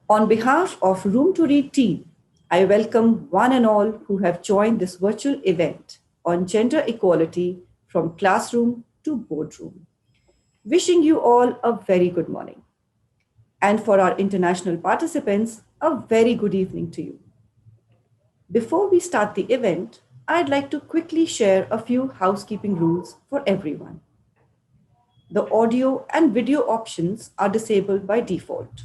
On behalf of Room to Read team, I welcome one and all who have joined this virtual event on gender equality from classroom to boardroom. Wishing you all a very good morning. And for our international participants, a very good evening to you. Before we start the event, I'd like to quickly share a few housekeeping rules for everyone. The audio and video options are disabled by default.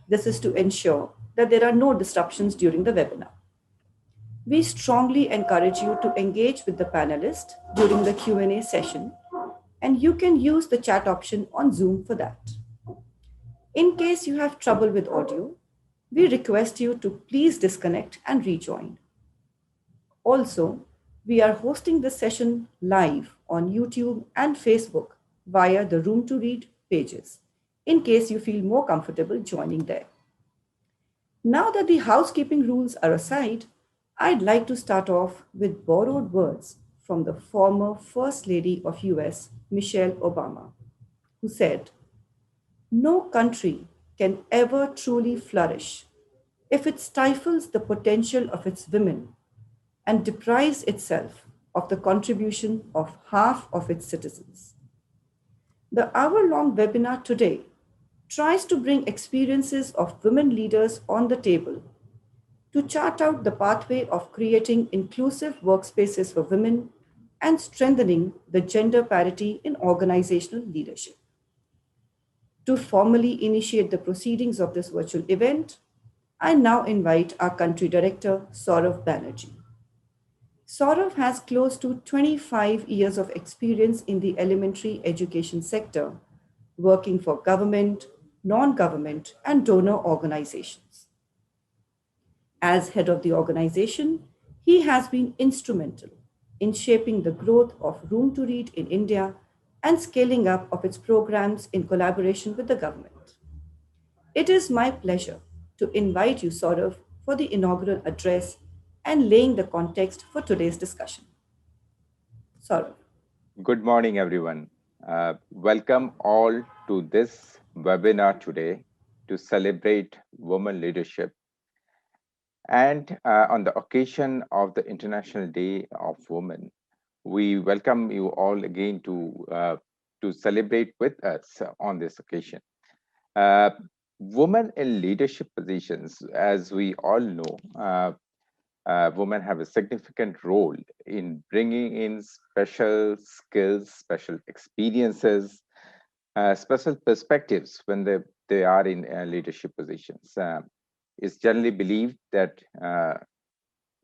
This is to ensure that there are no disruptions during the webinar. We strongly encourage you to engage with the panelists during the Q&A session, and you can use the chat option on Zoom for that. In case you have trouble with audio, we request you to please disconnect and rejoin. Also, we are hosting this session live on YouTube and Facebook via the Room to Read pages, in case you feel more comfortable joining there. Now that the housekeeping rules are aside, I'd like to start off with borrowed words from the former First Lady of US, Michelle Obama, who said, "No country can ever truly flourish if it stifles the potential of its women and deprives itself of the contribution of half of its citizens." The hour-long webinar today tries to bring experiences of women leaders on the table to chart out the pathway of creating inclusive workspaces for women and strengthening the gender parity in organizational leadership. To formally initiate the proceedings of this virtual event, I now invite our country director, Saurav Banerjee. Saurav has close to 25 years of experience in the elementary education sector, working for government, non-government, and donor organizations. As head of the organization, he has been instrumental in shaping the growth of Room to Read in India and scaling up of its programs in collaboration with the government. It is my pleasure to invite you, Saurav, for the inaugural address and laying the context for today's discussion. Saurav. Good morning, everyone. Welcome all to this webinar today to celebrate women leadership. And on the occasion of the International Day of Women, we welcome you all again to celebrate with us on this occasion. Uh, Women in leadership positions, as we all know, women have a significant role in bringing in special skills, special experiences, special perspectives when they are in leadership positions. It's generally believed that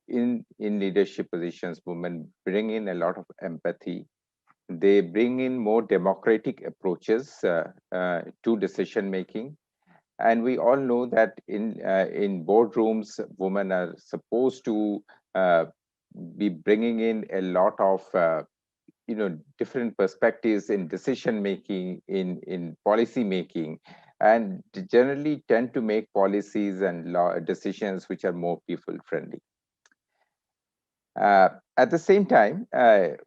in leadership positions, women bring in a lot of empathy. They bring in more democratic approaches to decision making, and we all know that in boardrooms, women are supposed to uh, be bringing in a lot of different perspectives in decision making, in policy making, and generally tend to make policies and law decisions which are more people friendly. At the same time,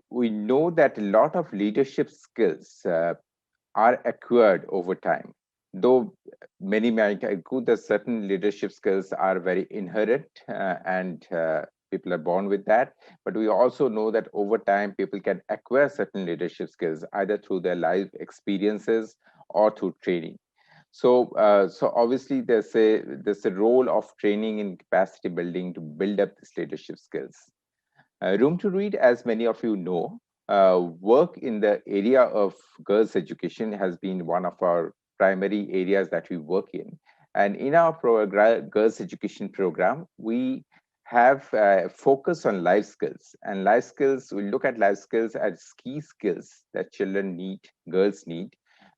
we know that a lot of leadership skills are acquired over time. Though many might agree that certain leadership skills are very inherent and people are born with that, but we also know that over time people can acquire certain leadership skills either through their life experiences or through training. So obviously there's a role of training and capacity building to build up these leadership skills. Room to Read, as many of you know, work in the area of girls' education has been one of our primary areas that we work in. And in our girls' education program, we have focus on life skills. And life skills, we look at life skills as key skills that children need, girls need,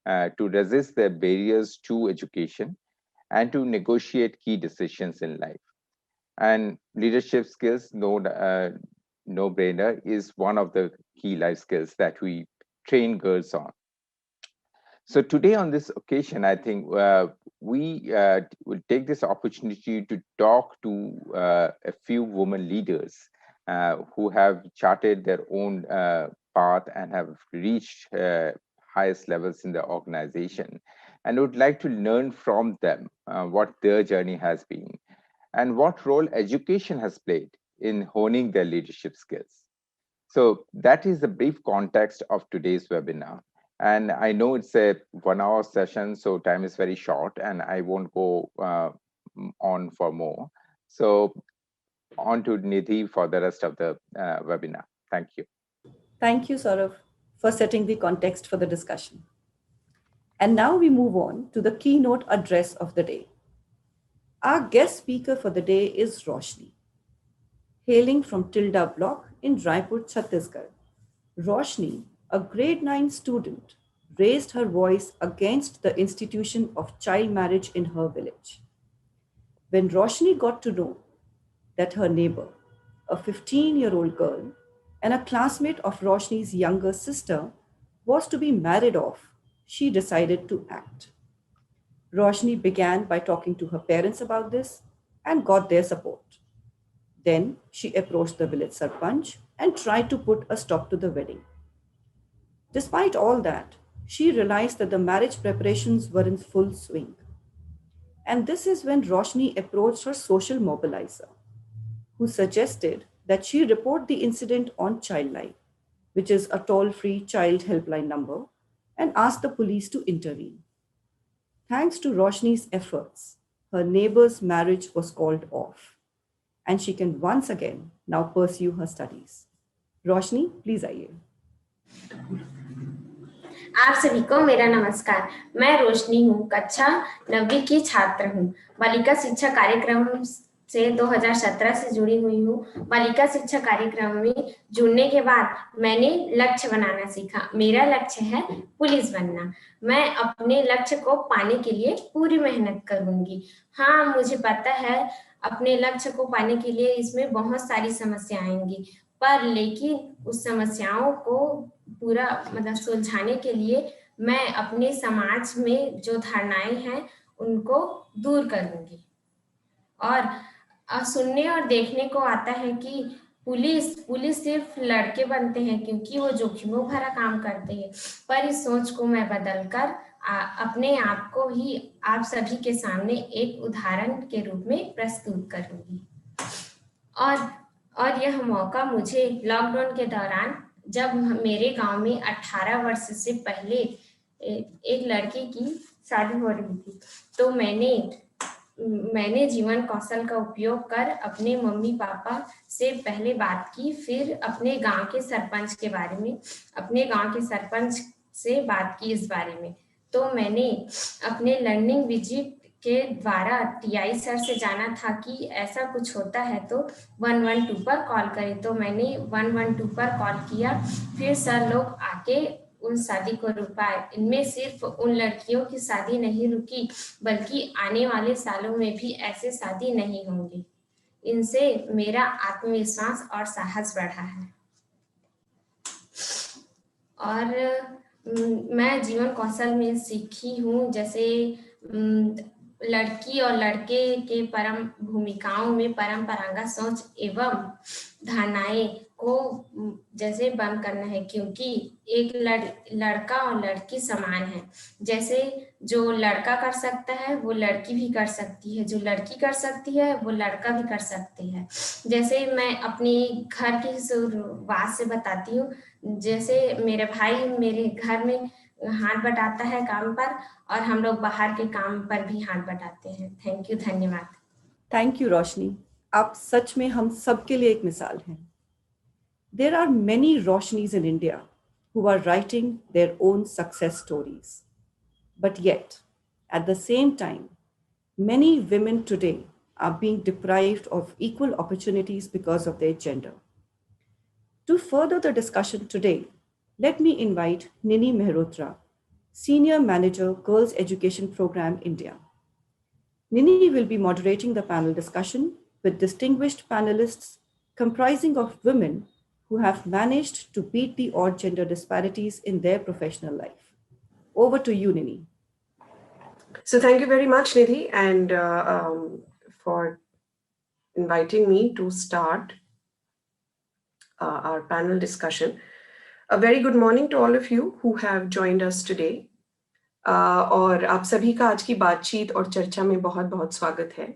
to resist the barriers to education and to negotiate key decisions in life. And leadership skills, no brainer, is one of the key life skills that we train girls on. So today on this occasion, I think we will take this opportunity to talk to a few women leaders who have charted their own path and have reached highest levels in the organization. and would like to learn from them what their journey has been and what role education has played in honing their leadership skills. So that is the brief context of today's webinar. And I know it's a 1 hour session, so time is very short and I won't go on for more. So on to Nidhi for the rest of the webinar. Thank you. Thank you, Saurav, for setting the context for the discussion. And now we move on to the keynote address of the day. Our guest speaker for the day is Roshni. Hailing from Tilda Block in Raipur, Chhattisgarh, Roshni, a grade 9 student, raised her voice against the institution of child marriage in her village. When Roshni got to know that her neighbor, a 15-year-old girl and a classmate of Roshni's younger sister, was to be married off, she decided to act. Roshni began by talking to her parents about this and got their support. Then she approached the village sarpanch and tried to put a stop to the wedding. Despite all that, she realized that the marriage preparations were in full swing. And this is when Roshni approached her social mobilizer, who suggested that she report the incident on Childline, which is a toll-free child helpline number, and ask the police to intervene. Thanks to Roshni's efforts, her neighbor's marriage was called off, and she can once again now pursue her studies. Roshni please आइए। आप सभी को मेरा नमस्कार। मैं रोशनी हूँ, कक्षा 9वीं की छात्र हूँ। बालिका शिक्षा कार्यक्रम से 2017 से जुड़ी हुई हूँ। बालिका शिक्षा कार्यक्रम में जुड़ने के बाद मैंने लक्ष्य बनाना सीखा। मेरा लक्ष्य है पुलिस बनना। मैं अपने लक्ष्य को पाने के लिए पूरी मेहनत करूंगी। हाँ, मुझे पता है अपने लक्ष्य को पाने के लिए इसमें बहुत सारी समस्याएं आएंगी, पर लेकिन उस समस्याओं को पूरा सुलझाने के लिए मैं अपने समाज में जो धारणाएं हैं उनको दूर करूंगी। और सुनने और देखने को आता है कि पुलिस सिर्फ लड़के बनते हैं क्योंकि वो जोखिमों भरा काम करते हैं, पर इस सोच को मैं बदलकर अपने आप को ही आप सभी के सामने एक उदाहरण के रूप में प्रस्तुत करूंगी। और यह मौका मुझे लॉकडाउन के दौरान, जब मेरे गांव में 18 वर्ष से पहले एक लड़की की शादी हो रही थी, तो मैंने जीवन कौशल का उपयोग कर अपने मम्मी पापा से पहले बात की, फिर अपने गांव के सरपंच से बात की इस बारे में। तो मैंने अपने लर्निंग विजिट के द्वारा टीआई सर से जाना था कि ऐसा कुछ होता है तो 112 पर कॉल करें। तो मैंने 112 पर कॉल किया, फिर सर लोग आके उन शादी को रुकाए। इनमें सिर्फ उन लड़कियों की शादी नहीं रुकी, बल्कि आने वाले सालों में भी ऐसे शादी नहीं होंगे। इनसे मेरा आत्मविश्वास और साहस बढ़ा है। और मैं जीवन कौशल में सीखी हूँ, जैसे लड़की और लड़के के परम भूमिकाओं में परंपरागत सोच एवं धारणाएं को जैसे बंद करना है, क्योंकि एक लड़का और लड़की समान है। जैसे जो लड़का कर सकता है वो लड़की भी कर सकती है, जो लड़की कर सकती है वो लड़का भी कर सकते हैं। जैसे मैं अपनी घर की शुरुआत से बताती हूँ, जैसे मेरे भाई मेरे घर में हाथ बटाता है काम पर, और हम लोग बाहर के काम पर भी हाथ बटाते हैं। थैंक यू, धन्यवाद। थैंक यू रोशनी, आप सच में हम सबके लिए एक मिसाल हैं। There are many Roshnis in India who are writing their own success stories. But yet, at the same time, many women today are being deprived of equal opportunities because of their gender. To further the discussion today, let me invite Nini Mehrotra, Senior Manager, Girls Education Program, India. Nini will be moderating the panel discussion with distinguished panelists comprising of women who have managed to beat the odd gender disparities in their professional life. Over to you, Nini. So thank you very much, Nidhi, and for inviting me to start our panel discussion. A very good morning to all of you who have joined us today. और आप सभी का आज की बातचीत और चर्चा में बहुत बहुत स्वागत है।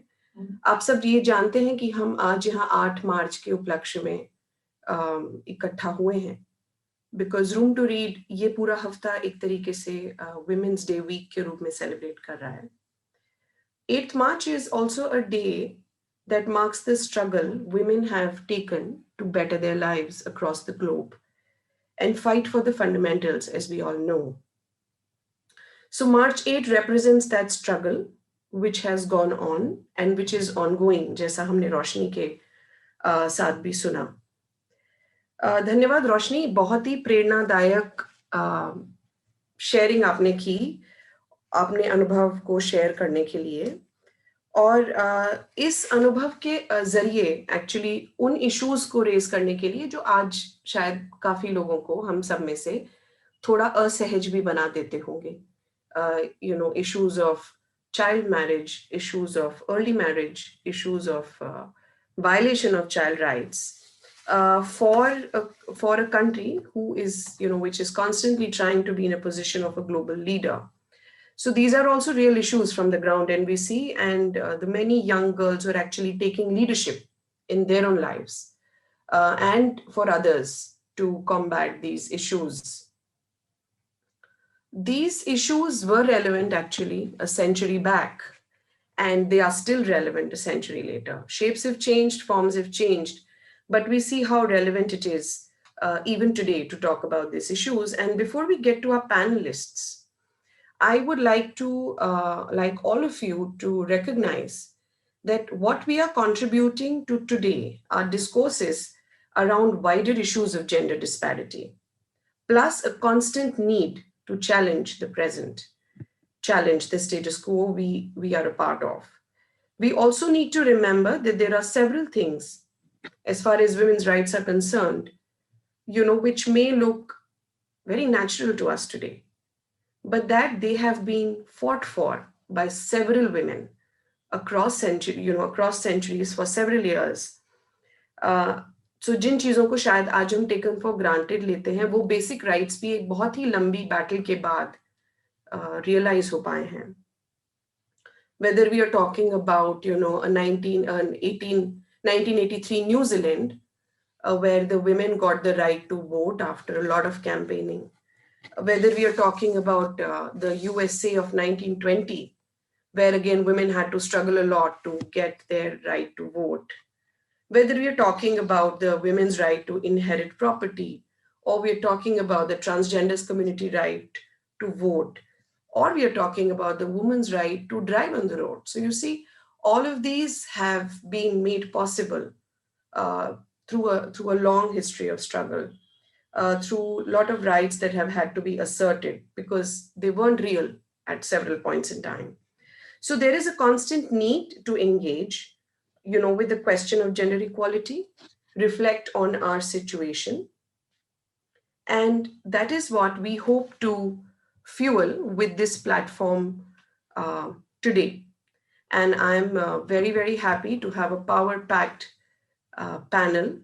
आप सब ये जानते हैं कि हम आज यहाँ 8 मार्च के उपलक्ष्य में इकट्ठा हुए हैं, बिकॉज रूम टू रीड ये पूरा हफ्ता एक तरीके से वुमेन्स डे वीक के रूप में सेलिब्रेट कर रहा है। 8th March is also a day that marks the struggle women have taken to better their lives across the globe and fight for the fundamentals, as we all know. So March 8 represents that struggle which has gone on and which is ongoing, जैसा हमने रोशनी के साथ भी सुना। धन्यवाद रोशनी, बहुत ही प्रेरणादायक sharing आपने की, अपने अनुभव को शेयर करने के लिए। और इस अनुभव के जरिए एक्चुअली उन इश्यूज को रेज करने के लिए जो आज शायद काफी लोगों को, हम सब में से, थोड़ा असहज भी बना देते होंगे। Issues of child marriage, issues of early marriage, issues of violation of child rights for a country who is, which is constantly trying to be in a position of a global leader. So these are also real issues from the ground, and we see, and the many young girls who are actually taking leadership in their own lives and for others to combat these issues. These issues were relevant actually a century back, and they are still relevant a century later. Shapes have changed, forms have changed, but we see how relevant it is even today to talk about these issues. And before we get to our panelists, I would like to, like all of you, to recognize that what we are contributing to today are discourses around wider issues of gender disparity, plus a constant need to challenge the present, challenge the status quo we are a part of. We also need to remember that there are several things, as far as women's rights are concerned, which may look very natural to us today, but that they have been fought for by several women across centuries for several years. So जिन चीज़ों को शायद आज हम taken for granted लेते हैं, वो basic rights भी एक बहुत ही लंबी बैटल के बाद रियलाइज हो पाए हैं. Whether we are talking about, a 1983 New Zealand, where the women got the right to vote after a lot of campaigning. Whether we are talking about the USA of 1920, where again women had to struggle a lot to get their right to vote. Whether we are talking about the women's right to inherit property, or we are talking about the transgenders community right to vote, or we are talking about the woman's right to drive on the road. So you see, all of these have been made possible through a long history of struggle, through a lot of rights that have had to be asserted because they weren't real at several points in time. So there is a constant need to engage, with the question of gender equality, reflect on our situation. And that is what we hope to fuel with this platform today. And I'm very, very happy to have a power-packed panel.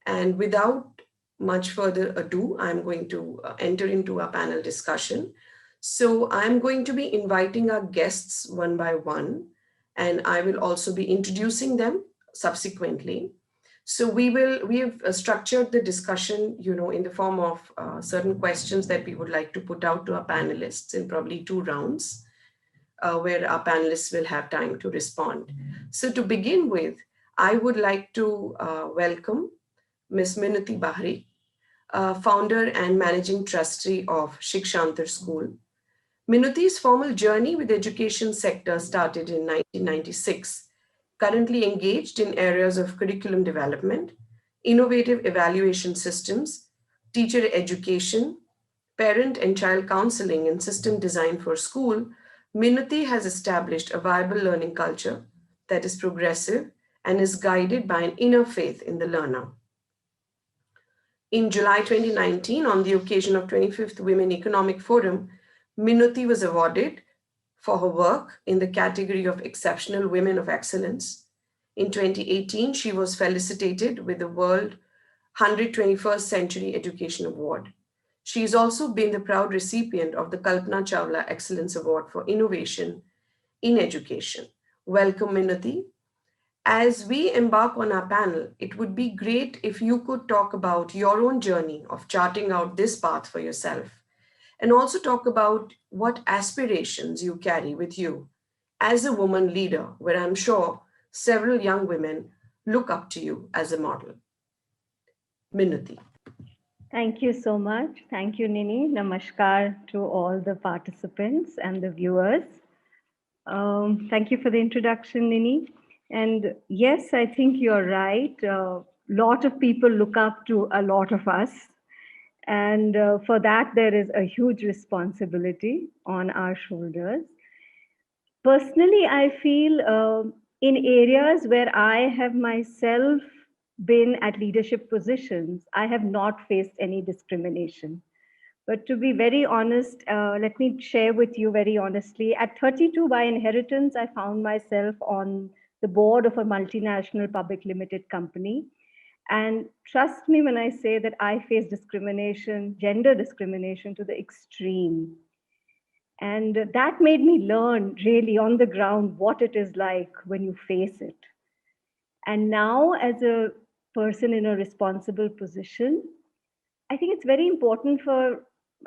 And without much further ado, I'm going to enter into our panel discussion. So I'm going to be inviting our guests one by one, and I will also be introducing them subsequently. So we have structured the discussion, in the form of certain questions that we would like to put out to our panelists in probably 2 rounds, where our panelists will have time to respond. So to begin with, I would like to welcome Ms. Minati Bahri, founder and managing trustee of Shikshantar School. Minati's formal journey with the education sector started in 1996, currently engaged in areas of curriculum development, innovative evaluation systems, teacher education, parent and child counseling, and system design for school. Minati has established a viable learning culture that is progressive and is guided by an inner faith in the learner. In July 2019, on the occasion of 25th Women Economic Forum, Minati was awarded for her work in the category of Exceptional Women of Excellence. In 2018, she was felicitated with the World 121st Century Education Award. She's also been the proud recipient of the Kalpana Chawla Excellence Award for Innovation in Education. Welcome, Minati. As we embark on our panel, it would be great if you could talk about your own journey of charting out this path for yourself, and also talk about what aspirations you carry with you as a woman leader, where I'm sure several young women look up to you as a model. Minati. Thank you so much. Thank you, Nini. Namaskar to all the participants and the viewers. Thank you for the introduction, Nini. And yes, I think you're right. A lot of people look up to a lot of us. And for that, there is a huge responsibility on our shoulders. Personally, I feel in areas where I have myself been at leadership positions, I have not faced any discrimination. But to be very honest, let me share with you very honestly. At 32, by inheritance, I found myself on the board of a multinational public limited company. And trust me when I say that I faced discrimination, gender discrimination to the extreme. And that made me learn really on the ground what it is like when you face it. And now, as a person in a responsible position, I think it's very important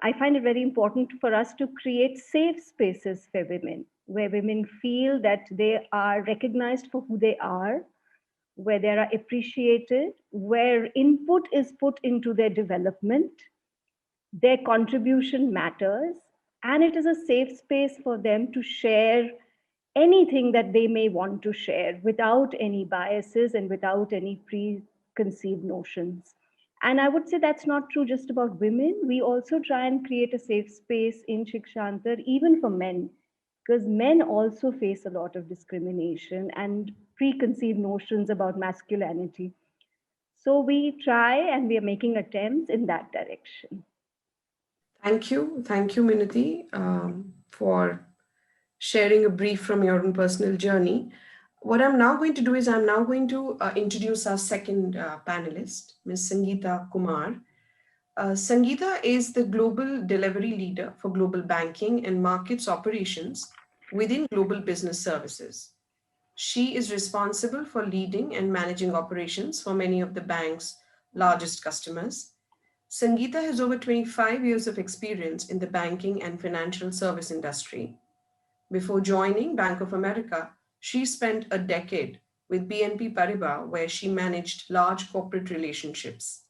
I find it very important for us to create safe spaces for women, where women feel that they are recognized for who they are, where they are appreciated, where input is put into their development, their contribution matters, and it is a safe space for them to share anything that they may want to share without any biases and without any preconceived notions. And I would say that's not true just about women. We also try and create a safe space in Shikshantar, even for men, because men also face a lot of discrimination and preconceived notions about masculinity. So we try and we are making attempts in that direction. Thank you. Thank you, Minati, for sharing a brief from your own personal journey. What I'm now going to do is I'm now going to introduce our second panelist, Ms. Sangeetha Kumar. Sangeetha is the global delivery leader for global banking and markets operations within Global Business Services. She is responsible for leading and managing operations for many of the bank's largest customers. Sangeetha has over 25 years of experience in the banking and financial service industry. Before joining Bank of America, she spent a decade with BNP Paribas, where she managed large corporate relationships.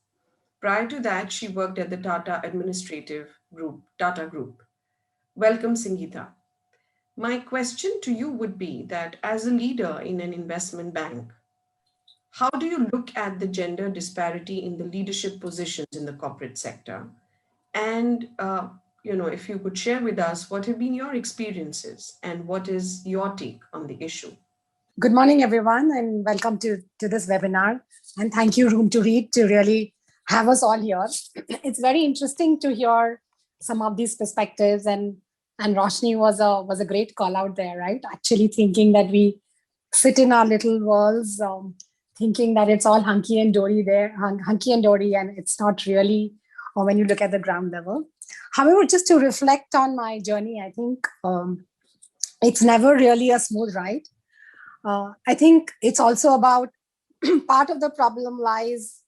Prior to that, she worked at the Tata Group. Welcome, Sangeetha. My question to you would be that as a leader in an investment bank, how do you look at the gender disparity in the leadership positions in the corporate sector? And if you could share with us what have been your experiences and what is your take on the issue? Good morning, everyone, and welcome to this webinar. And thank you, Room to Read, to really have us all here. It's very interesting to hear some of these perspectives, and Roshni was a great call out there, right? Actually thinking that we sit in our little worlds, thinking that it's all hunky and dory there, and it's not really when you look at the ground level. However, just to reflect on my journey, I think it's never really a smooth ride. I think it's also about part of the problem lies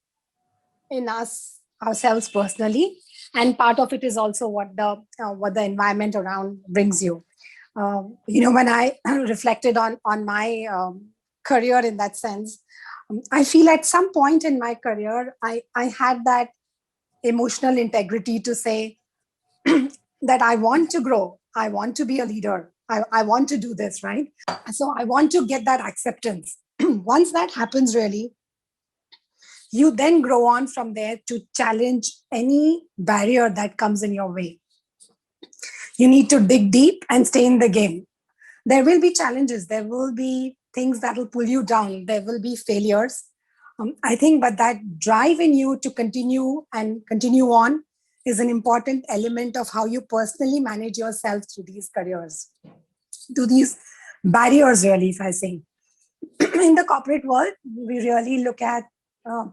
in ourselves personally, and part of it is also what the environment around brings you. When I reflected on my career in that sense, I feel at some point in my career, I had that emotional integrity to say that I want to grow, I want to be a leader, I want to do this, right? So I want to get that acceptance. Once that happens, really, you then grow on from there to challenge any barrier that comes in your way. You need to dig deep and stay in the game. There will be challenges, there will be things that will pull you down, there will be failures. I think, but that drive in you to continue on is an important element of how you personally manage yourself through these careers, to these barriers, really, if I say. In the corporate world, we really look at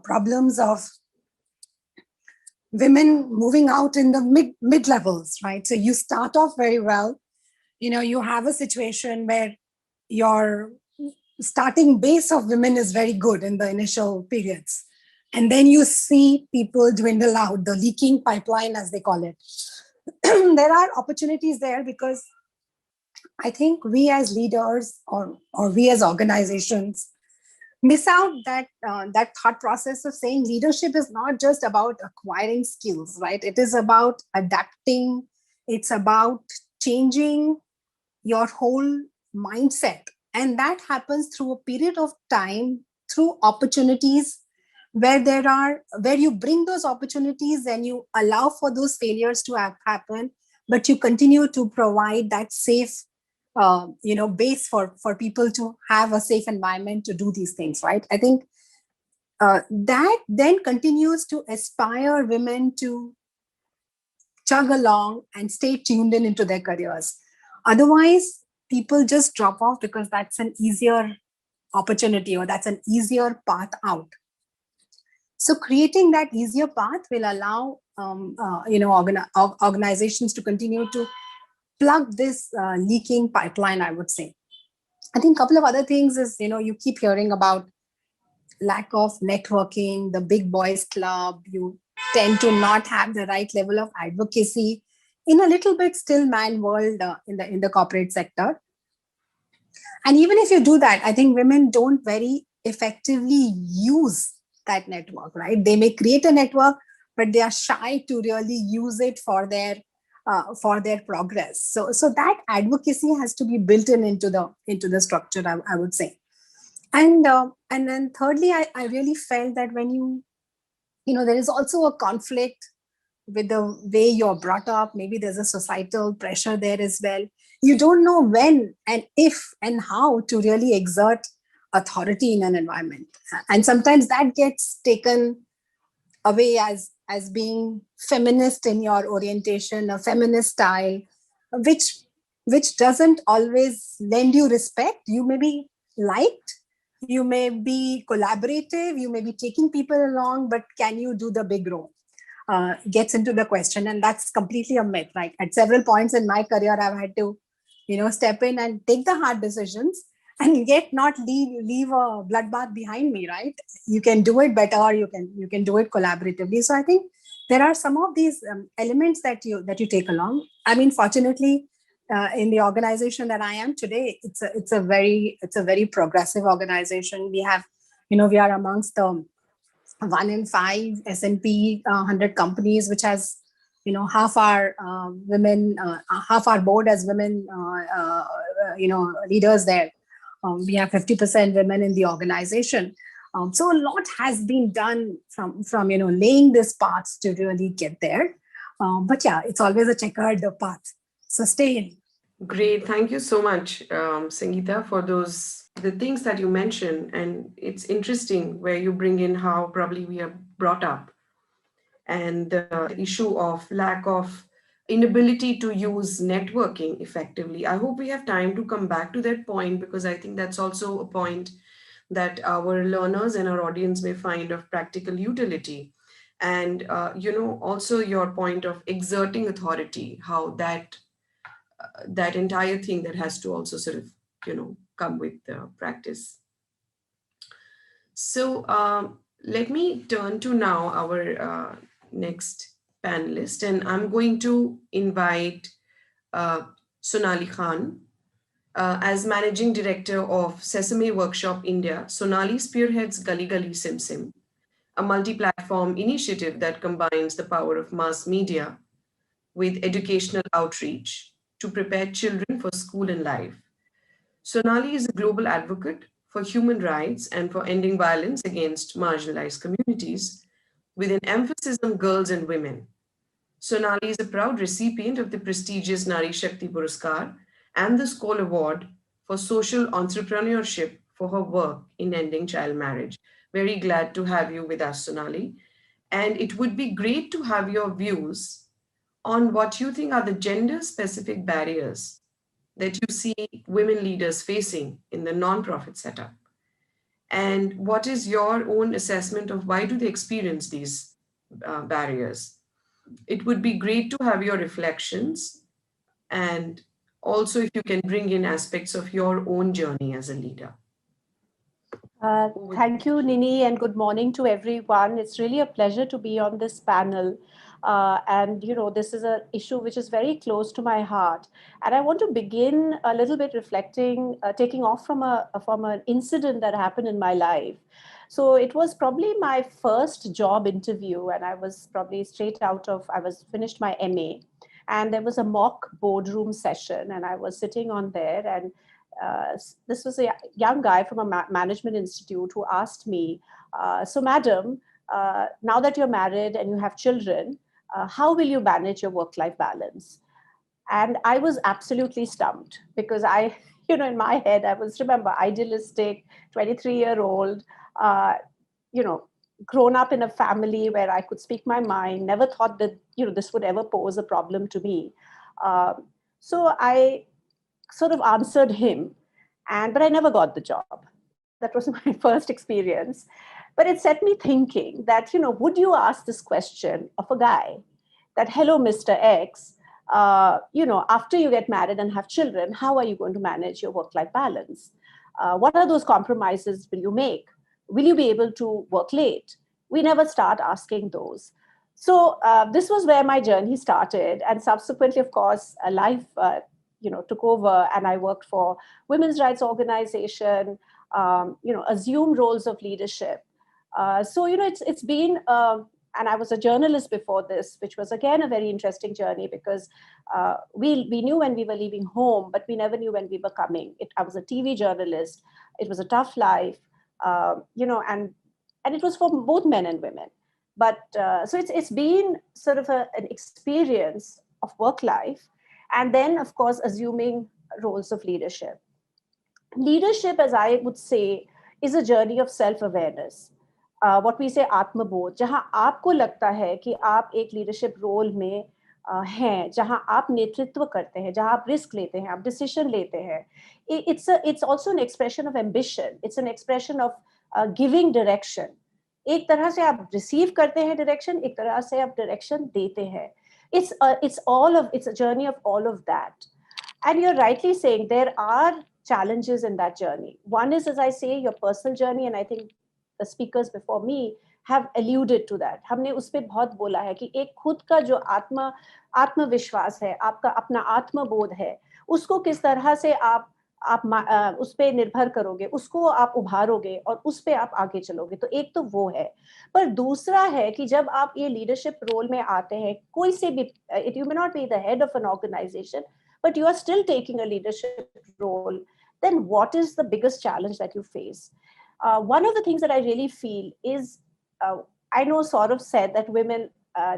problems of women moving out in the mid levels, right? So you start off very well. You have a situation where your starting base of women is very good in the initial periods. And then you see people dwindle out, the leaking pipeline, as they call it. There are opportunities there because I think we as leaders or we as organizations miss out that thought process of saying leadership is not just about acquiring skills, right? It is about adapting. It's about changing your whole mindset, and that happens through a period of time, through opportunities where you bring those opportunities and you allow for those failures to happen, but you continue to provide that safe base for people to have a safe environment to do these things, right? I think that then continues to aspire women to chug along and stay tuned into their careers. Otherwise, people just drop off because that's an easier opportunity or that's an easier path out. So creating that easier path will allow organizations to continue to plug this leaking pipeline, I would say. I think a couple of other things is, you keep hearing about lack of networking, the big boys club. You tend to not have the right level of advocacy in a little bit still man world in the corporate sector. And even if you do that, I think women don't very effectively use that network, right? They may create a network, but they are shy to really use it for their progress. So that advocacy has to be built into the structure, I would say. And then thirdly, I really felt that when there is also a conflict with the way you're brought up. Maybe there's a societal pressure there as well. You don't know when and if and how to really exert authority in an environment. And sometimes that gets taken away as being feminist in your orientation, a feminist style, which doesn't always lend you respect. You may be liked, you may be collaborative, you may be taking people along, but can you do the big role? Gets into the question, and that's completely a myth. Right? At several points in my career, I've had to, step in and take the hard decisions, and yet not leave a bloodbath behind me. Right? You can do it better. You can do it collaboratively. So I think there are some of these elements that you take along. I mean, fortunately, in the organization that I am today, it's a very progressive organization. We have, we are amongst the 1 in 5 S&P 100 companies, which has, half our women, half our board as women, leaders there. We have 50% women in the organization. So a lot has been done from laying this path to really get there. But yeah, it's always a checkered path. So stay in. Great. Thank you so much, Sangeetha, for the things that you mentioned. And it's interesting where you bring in how probably we are brought up and the issue of lack of inability to use networking effectively. I hope we have time to come back to that point, because I think that's also a point that our learners and our audience may find of practical utility. And, also your point of exerting authority, how that entire thing that has to also sort of, come with practice. So let me turn to now our next panelist, and I'm going to invite Sonali Khan. As Managing Director of Sesame Workshop India, Sonali spearheads Gully Gully Sim Sim, a multi-platform initiative that combines the power of mass media with educational outreach to prepare children for school and life. Sonali is a global advocate for human rights and for ending violence against marginalized communities, with an emphasis on girls and women. Sonali is a proud recipient of the prestigious Nari Shakti Puraskar and the Skoll Award for Social Entrepreneurship for her work in ending child marriage. Very glad to have you with us, Sonali. And it would be great to have your views on what you think are the gender-specific barriers that you see women leaders facing in the nonprofit setup. And what is your own assessment of why do they experience these barriers? it would be great to have your reflections, and also if you can bring in aspects of your own journey as a leader. Thank you, Nini, and good morning to everyone. It's really a pleasure to be on this panel. And, you know, this is an issue which is very close to my heart. And I want to begin a little bit reflecting, taking off from an incident that happened in my life. So it was probably my first job interview, and I was probably I was finished my MA. And there was a mock boardroom session, and I was sitting on there, and this was a young guy from a management institute who asked me, so madam, now that you're married and you have children, how will you manage your work-life balance? And I was absolutely stumped because you know, in my head, I was, remember, idealistic, 23-year-old, you know, grown up in a family where I could speak my mind, never thought that, you know, this would ever pose a problem to me. So I sort of answered him, but I never got the job. That was my first experience. But it set me thinking that, you know, would you ask this question of a guy that, hello, Mr. X, you know, after you get married and have children, how are you going to manage your work-life balance? What are those compromises will you make? Will you be able to work late? We never start asking those. So this was where my journey started. And subsequently, of course, life you know, took over, and I worked for women's rights organization, you know, assumed roles of leadership. So, you know, it's been, and I was a journalist before this, which was again a very interesting journey because we knew when we were leaving home, but we never knew when we were coming. I was a TV journalist. It was a tough life, you know, and it was for both men and women. But so it's been sort of an experience of work life. And then, of course, assuming roles of leadership. Leadership, as I would say, is a journey of self-awareness. What we say, आत्मबोध, जहाँ आपको लगता है कि आप एक leadership role में हैं, जहाँ आप नेतृत्व करते हैं, जहाँ आप risk लेते हैं, आप decision लेते हैं. It's also an expression of ambition. It's an expression of giving direction. एक तरह से आप receive करते हैं direction, एक तरह से आप direction देते हैं. It's a journey of all of that. And you're rightly saying there are challenges in that journey. One is, as I say, your personal journey, and I think the speakers before me have alluded to that. हमने उस पे बहुत बोला है कि एक खुद का जो आत्मविश्वास है, आपका अपना आत्मबोध है, उसको किस तरह से आप उस पे निर्भर करोगे, उसको आप उभारोगे और उस पे आप आगे चलोगे. तो एक तो वो है. पर दूसरा है कि जब आप ये लीडरशिप रोल में आते हैं, कोई से भी, you may not be the head of an organization, but you are still taking a leadership role, then what is the biggest challenge that you face? One of the things that I really feel is, I know Saurav said that women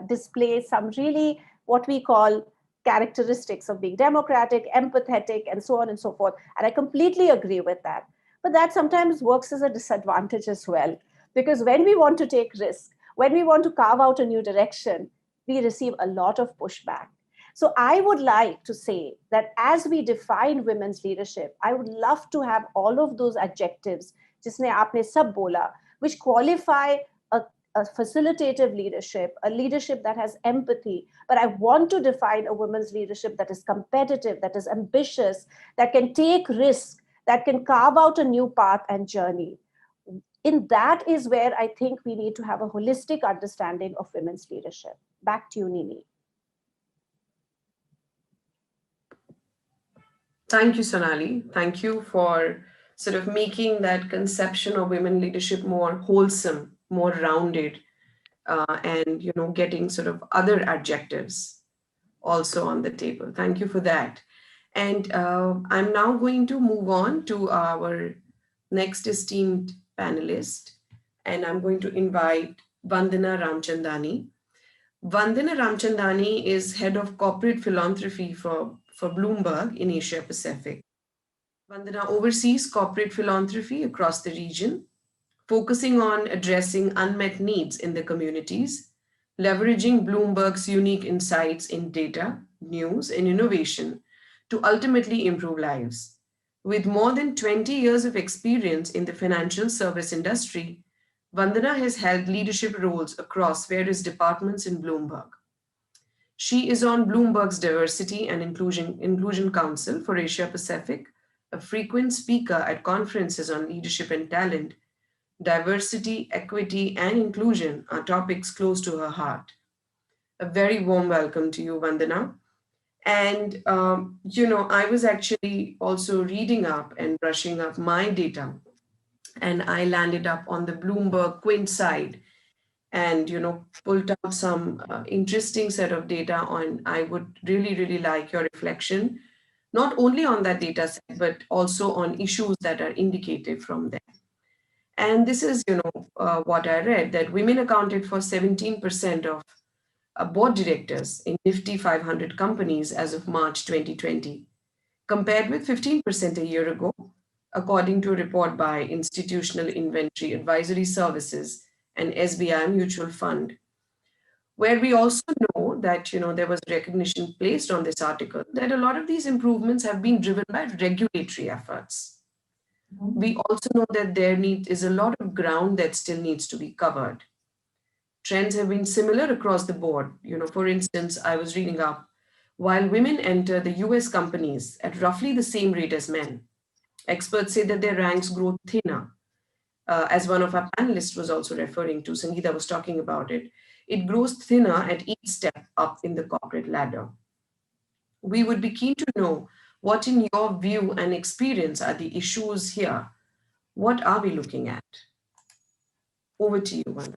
display some really what we call characteristics of being democratic, empathetic, and so on and so forth. And I completely agree with that. But that sometimes works as a disadvantage as well. Because when we want to take risks, when we want to carve out a new direction, we receive a lot of pushback. So I would like to say that as we define women's leadership, I would love to have all of those adjectives, जिसने आपने सब बोला, which qualify a facilitative leadership, a leadership that has empathy. But I want to define a women's leadership that is competitive, that is ambitious, that can take risks, that can carve out a new path and journey. In that is where I think we need to have a holistic understanding of women's leadership. Back to you, Nini. Thank you, Sonali. Thank you for sort of making that conception of women leadership more wholesome, more rounded, and, you know, getting sort of other adjectives also on the table. Thank you for that. And I'm now going to move on to our next esteemed panelist, and I'm going to invite Vandana Ramchandani. Vandana Ramchandani is head of corporate philanthropy for Bloomberg in Asia Pacific. Vandana oversees corporate philanthropy across the region, focusing on addressing unmet needs in the communities, leveraging Bloomberg's unique insights in data, news, and innovation to ultimately improve lives. With more than 20 years of experience in the financial service industry, Vandana has held leadership roles across various departments in Bloomberg. She is on Bloomberg's Diversity and Inclusion Council for Asia Pacific, a frequent speaker at conferences on leadership and talent. Diversity, equity, and inclusion are topics close to her heart. A very warm welcome to you, Vandana. And, I was actually also reading up and brushing up my data, and I landed up on the Bloomberg Quint side and, pulled out some interesting set of data on. I would really, really like your reflection, not only on that data set, but also on issues that are indicative from there. And this is, what I read, that women accounted for 17% of board directors in Nifty 500 companies as of March 2020, compared with 15% a year ago, according to a report by Institutional Inventory Advisory Services and SBI Mutual Fund, where we also know that there was recognition placed on this article that a lot of these improvements have been driven by regulatory efforts. We also know that there is a lot of ground that still needs to be covered. Trends have been similar across the board. For instance, I was reading up, while women enter the US companies at roughly the same rate as men, experts say that their ranks grow thinner. As one of our panelists was also referring to, Sungita was talking about it, it grows thinner at each step up in the corporate ladder. We would be keen to know what, in your view and experience, are the issues here. What are we looking at? Over to you, Vandana.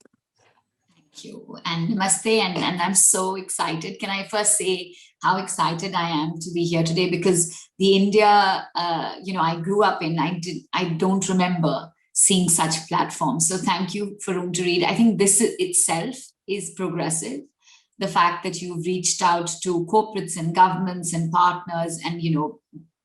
Thank you. And namaste, and I'm so excited. Can I first say how excited I am to be here today? Because the India, I grew up in, I don't remember seeing such platforms. So thank you for Room to Read. I think this itself is progressive. The fact that you've reached out to corporates and governments and partners and,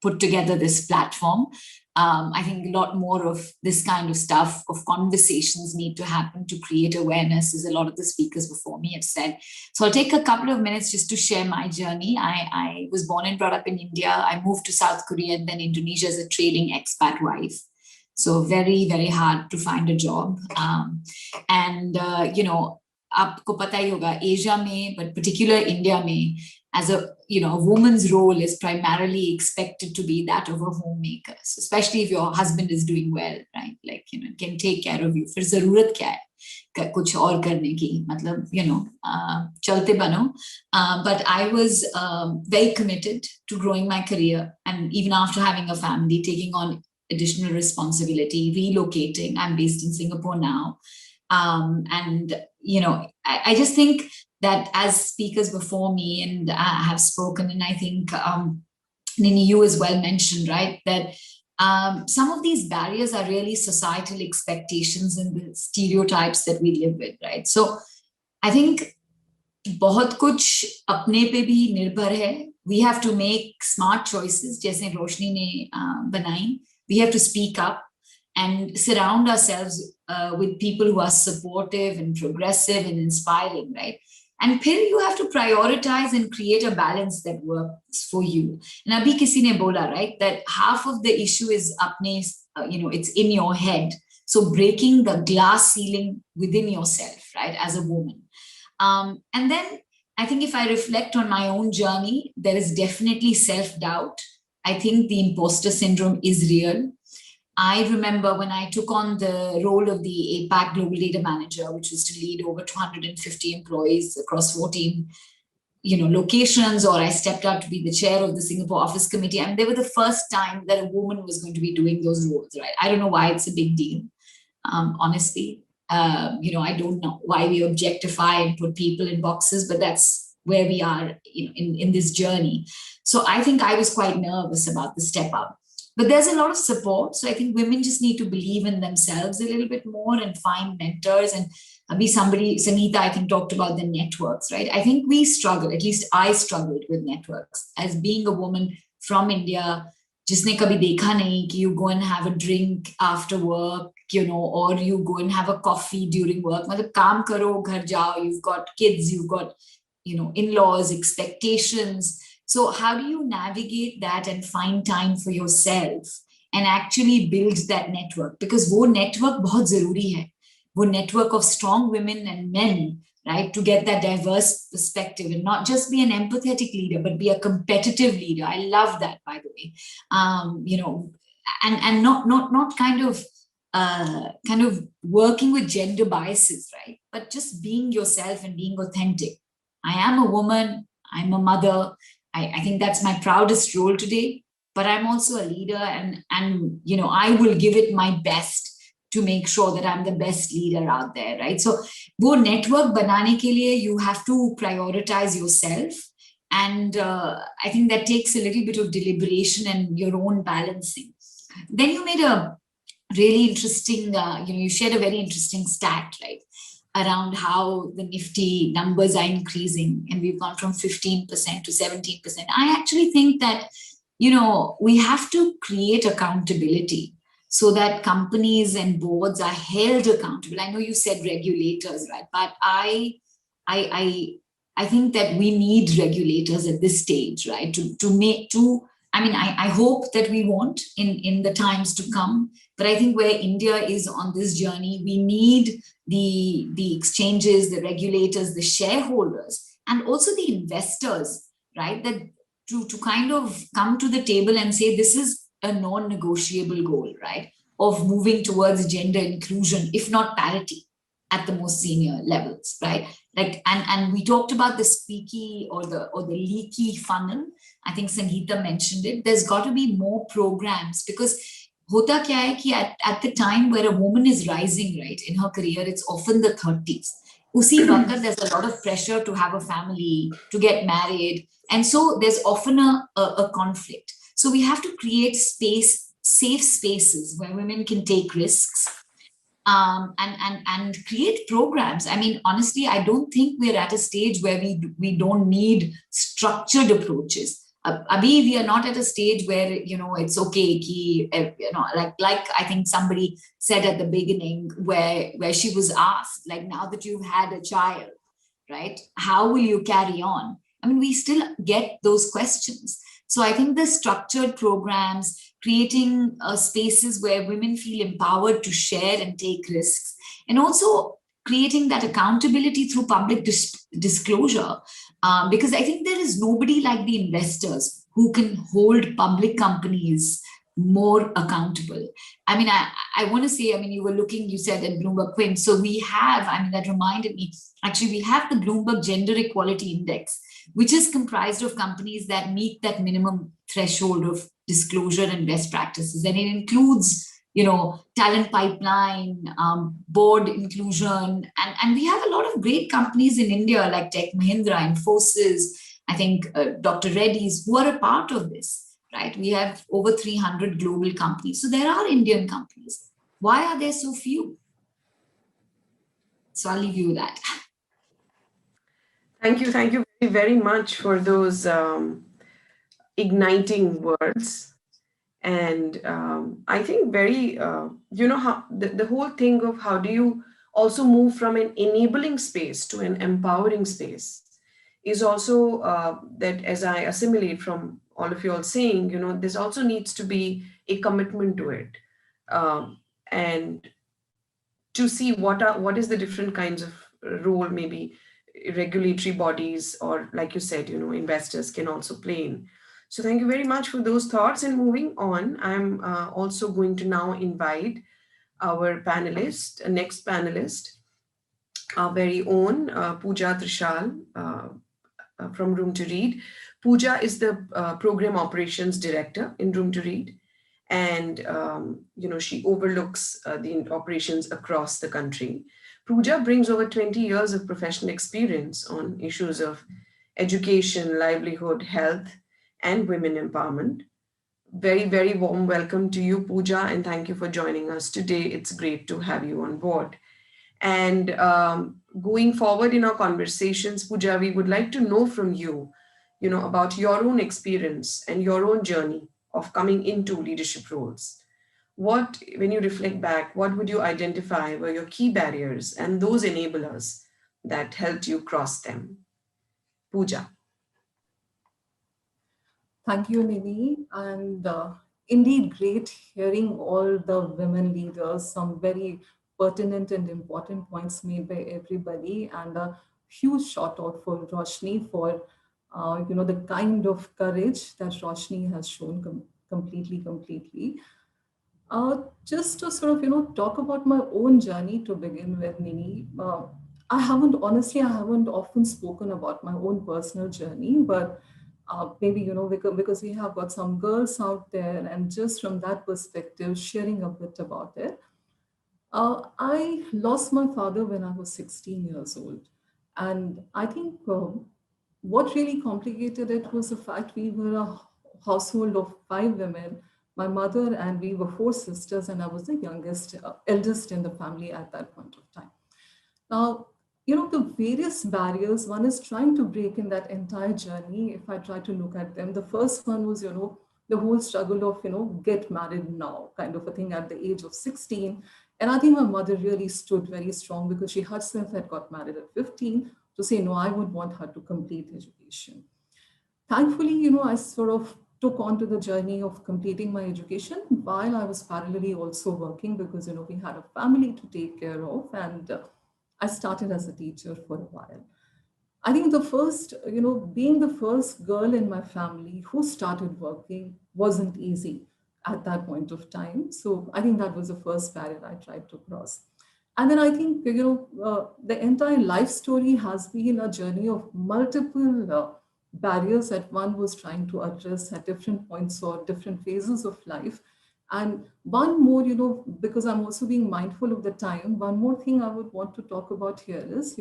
put together this platform. I think a lot more of this kind of stuff, of conversations need to happen to create awareness, as a lot of the speakers before me have said. So I'll take a couple of minutes just to share my journey. I was born and brought up in India. I moved to South Korea and then Indonesia as a trading expat wife. So very, very hard to find a job. आपको पता ही होगा, Asia में, but particular India में, as a woman's role is primarily expected to be that of a homemaker, so especially if your husband is doing well, right? Like can take care of you. फिर ज़रूरत क्या है कुछ और करने की, मतलब चलते बनो. But I was very committed to growing my career, and even after having a family, taking on additional responsibility, relocating. I'm based in Singapore now. I just think that as speakers before me and have spoken, and I think Nini, you as well mentioned, right, that some of these barriers are really societal expectations and the stereotypes that we live with, right? So I think बहुत कुछ अपने पे भी निर्भर है. We have to make smart choices, जैसे रोशनी ने बनाई. We have to speak up and surround ourselves with people who are supportive and progressive and inspiring, right? And then you have to prioritize and create a balance that works for you. And abhi kisi ne bola, right, that half of the issue is apne, it's in your head. So breaking the glass ceiling within yourself, right, as a woman. And then I think if I reflect on my own journey, there is definitely self-doubt. I think the imposter syndrome is real. I remember when I took on the role of the APAC Global Data Manager, which was to lead over 250 employees across 14 locations, or I stepped out to be the chair of the Singapore Office Committee. And they were the first time that a woman was going to be doing those roles, right? I don't know why it's a big deal, honestly. I don't know why we objectify and put people in boxes, but that's where we are in this journey. So I think I was quite nervous about the step up. But there's a lot of support. So I think women just need to believe in themselves a little bit more and find mentors. And Sangeetha, I think, talked about the networks, right? I think we struggle, at least I struggled with networks. As being a woman from India, jisne kabhi dekha nahi ki you go and have a drink after work, or you go and have a coffee during work. Matlab kaam karo, ghar jao, you've got kids, you've got, in-laws, expectations. So how do you navigate that and find time for yourself and actually build that network? Because wo network bahut zaruri hai. Wo network of strong women and men right? To get that diverse perspective and not just be an empathetic leader, but be a competitive leader. I love that, by the way. And not kind of working with gender biases, right? But just being yourself and being authentic. I am a woman. I'm a mother. I think that's my proudest role today. But I'm also a leader, and I will give it my best to make sure that I'm the best leader out there, right? So, wo network banane ke liye, you have to prioritize yourself, and I think that takes a little bit of deliberation and your own balancing. Then you made a really interesting, you shared a very interesting stat, right, around how the Nifty numbers are increasing, and we've gone from 15% to 17%. I actually think that we have to create accountability so that companies and boards are held accountable. I know you said regulators, right? But I think that we need regulators at this stage, right? I hope that we won't in the times to come. But I think where India is on this journey, we need the exchanges, the regulators, the shareholders, and also the investors, right? That to kind of come to the table and say this is a non-negotiable goal, right? Of moving towards gender inclusion, if not parity, at the most senior levels, right? Like, and we talked about the squeaky or the leaky funnel. I think Sangeetha mentioned it. There's got to be more programs, because hota kya hai ki at the time where a woman is rising, right, in her career, it's often the 30s. Usi waqt there's a lot of pressure to have a family, to get married. And so there's often a conflict. So we have to create safe spaces where women can take risks, and create programs. I mean, honestly, I don't think we're at a stage where we don't need structured approaches. Abhi, we are not at a stage where it's okay ki, like I think somebody said at the beginning, where she was asked, like, now that you've had a child, right, how will you carry on? I mean, we still get those questions. So I think the structured programs, creating spaces where women feel empowered to share and take risks, and also creating that accountability through public disclosure, because I think there is nobody like the investors who can hold public companies more accountable. I mean, I want to say, I mean, you said at Bloomberg Quinn. So we have, I mean, that reminded me, actually, we have the Bloomberg Gender Equality Index, which is comprised of companies that meet that minimum threshold of disclosure and best practices. And it includes, talent pipeline, board inclusion. And we have a lot of great companies in India like Tech Mahindra, Infosys, I think Dr. Reddy's, who are a part of this. Right, we have over 300 global companies. So there are Indian companies. Why are there so few? So I'll leave you with that. Thank you very, very much for those igniting words. And I think very, how the whole thing of how do you also move from an enabling space to an empowering space is also that, as I assimilate from all of you all saying, this also needs to be a commitment to it, and to see what is the different kinds of role maybe regulatory bodies, or like you said, investors can also play in. So thank you very much for those thoughts. And moving on, I'm also going to now invite our panelist, next panelist, our very own Pooja Trishal from Room to Read. Pooja is the program operations director in Room to Read, and she overlooks the operations across the country. Pooja brings over 20 years of professional experience on issues of education, livelihood, health, and women empowerment. Very, very warm welcome to you, Pooja, and thank you for joining us today. It's great to have you on board. And going forward in our conversations, Pooja, we would like to know from you, about your own experience and your own journey of coming into leadership roles. When you reflect back, what would you identify were your key barriers and those enablers that helped you cross them? Pooja. Thank you, Nini. And indeed, great hearing all the women leaders, some very pertinent and important points made by everybody. And huge shout out for Roshni for the kind of courage that Roshni has shown completely. Just to sort of, talk about my own journey to begin with, Nini. I haven't often spoken about my own personal journey, but maybe, because we have got some girls out there, and just from that perspective, sharing a bit about it. I lost my father when I was 16 years old. And I think what really complicated it was the fact we were a household of 5 women, my mother, and we were 4 sisters, and I was the eldest in the family at that point of time. Now, the various barriers one is trying to break in that entire journey, if I try to look at them, the first one was, the whole struggle of, get married now kind of a thing at the age of 16. And I think my mother really stood very strong because she herself had got married at 15 to say, no, I would want her to complete education. Thankfully, I sort of took on to the journey of completing my education while I was parallelly also working because, we had a family to take care of. And I started as a teacher for a while. I think the first, being the first girl in my family who started working wasn't easy at that point of time. So I think that was the first barrier I tried to cross. And then I think, the entire life story has been a journey of multiple barriers that one was trying to address at different points or different phases of life. And one more, because I'm also being mindful of the time, one more thing I would want to talk about here is,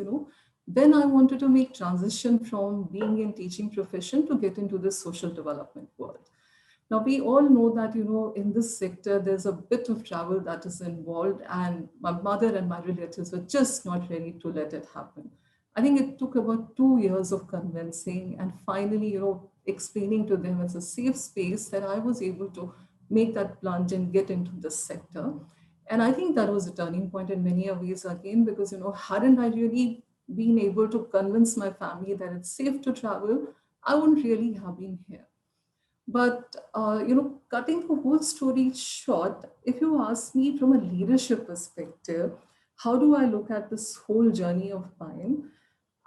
then I wanted to make transition from being in teaching profession to get into the social development world. Now, we all know that, in this sector, there's a bit of travel that is involved, and my mother and my relatives were just not ready to let it happen. I think it took about 2 years of convincing and finally, explaining to them it's a safe space that I was able to make that plunge and get into this sector. And I think that was a turning point in many ways again, because, hadn't I really been able to convince my family that it's safe to travel, I wouldn't really have been here. But, cutting the whole story short, if you ask me from a leadership perspective, how do I look at this whole journey of mine?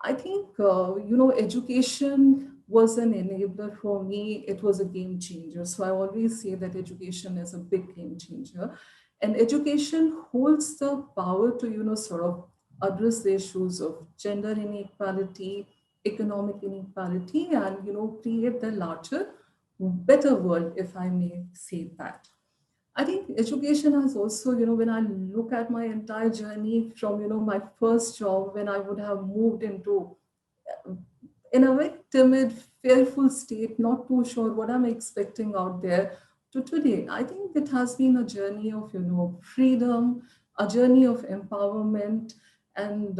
I think, education was an enabler for me. It was a game changer. So I always say that education is a big game changer. And education holds the power to, sort of address the issues of gender inequality, economic inequality, and, create the larger, better world, if I may say that. I think education has also, when I look at my entire journey from, my first job, when I would have moved into, in a very timid, fearful state, not too sure what I'm expecting out there, to today, I think it has been a journey of, freedom, a journey of empowerment. And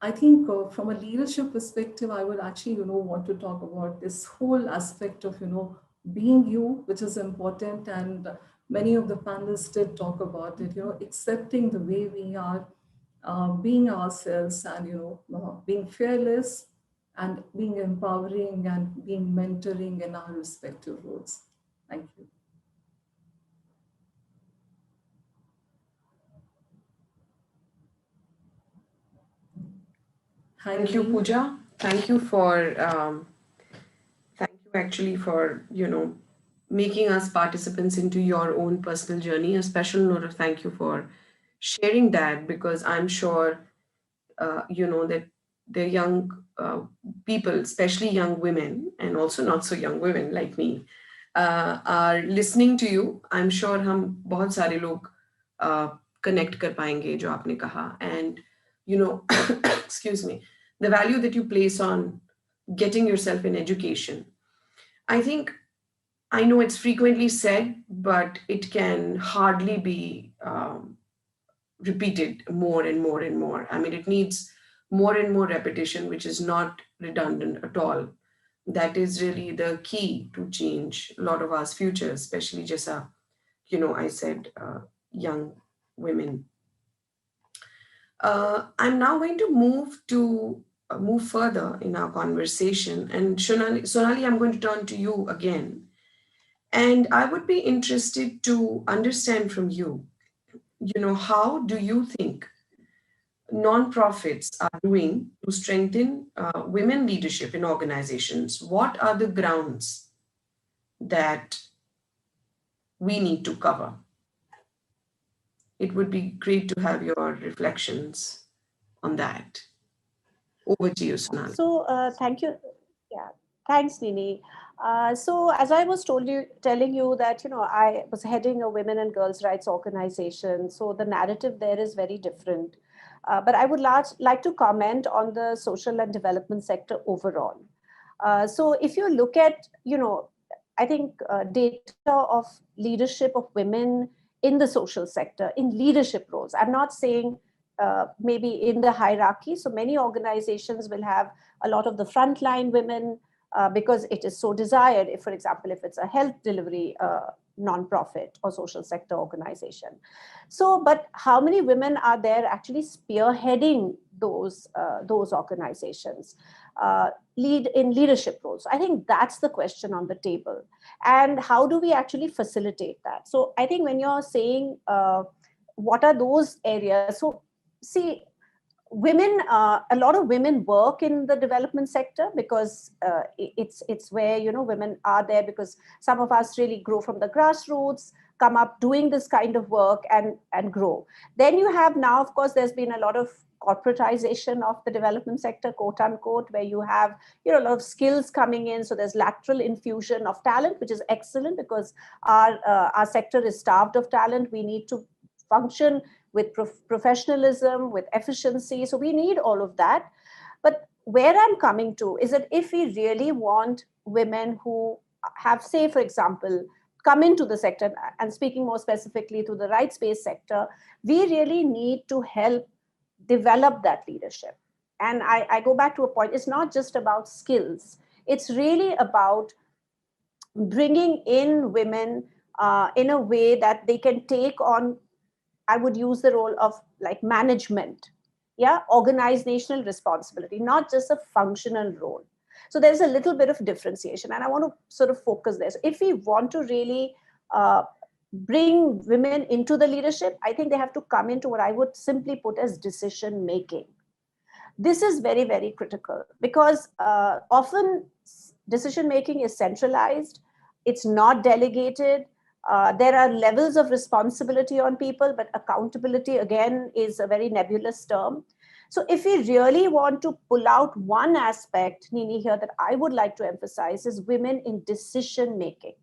I think from a leadership perspective, I would actually, want to talk about this whole aspect of, being you, which is important. And many of the panelists did talk about it, accepting the way we are, being ourselves and, being fearless and being empowering and being mentoring in our respective roles. Thank you. Thank you, Pooja. Thank you actually for, making us participants into your own personal journey. A special note of thank you for sharing that, because I'm sure, that the young people, especially young women, and also not so young women like me, are listening to you. I'm sure हम बहुत सारे लोग connect कर पाएंगे जो आपने कहा. And, excuse me, the value that you place on getting yourself in education. I know it's frequently said, but it can hardly be repeated more and more and more. I mean, it needs more and more repetition, which is not redundant at all. That is really the key to change a lot of our future, especially just, I said, young women. I'm now going to move further in our conversation. And Sonali, I'm going to turn to you again. And I would be interested to understand from you, how do you think non-profits are doing to strengthen women leadership in organizations? What are the grounds that we need to cover? It would be great to have your reflections on that. Over to you, Sonali. So thank you. Yeah, thanks, Nini. So as I was telling you that, I was heading a women and girls' rights organization. So the narrative there is very different. But I would like to comment on the social and development sector overall. So if you look at, I think data of leadership of women in the social sector, in leadership roles, I'm not saying maybe in the hierarchy. So many organizations will have a lot of the frontline women because it is so desired. If, for example, if it's a health delivery nonprofit or social sector organization. So, but how many women are there actually spearheading those organizations, lead in leadership roles? I think that's the question on the table. And how do we actually facilitate that? So I think when you're saying what are those areas? So see, women, a lot of women work in the development sector because it's where, women are there because some of us really grow from the grassroots, come up doing this kind of work and grow. Then you have now, of course, there's been a lot of corporatization of the development sector, quote unquote, where you have, a lot of skills coming in. So there's lateral infusion of talent, which is excellent because our sector is starved of talent. We need to function with professionalism, with efficiency. So we need all of that. But where I'm coming to is that if we really want women who have, say, for example, come into the sector, and speaking more specifically to the rights-based sector, we really need to help develop that leadership. And I go back to a point, it's not just about skills. It's really about bringing in women in a way that they can take on, I would use the role of like management, organizational responsibility, not just a functional role. So there's a little bit of differentiation, and I want to sort of focus there. So if we want to really bring women into the leadership, I think they have to come into what I would simply put as decision making. This is very, very critical because often decision making is centralized, it's not delegated. There are levels of responsibility on people, but accountability, again, is a very nebulous term. So if we really want to pull out one aspect, Nini, here that I would like to emphasize is women in decision making.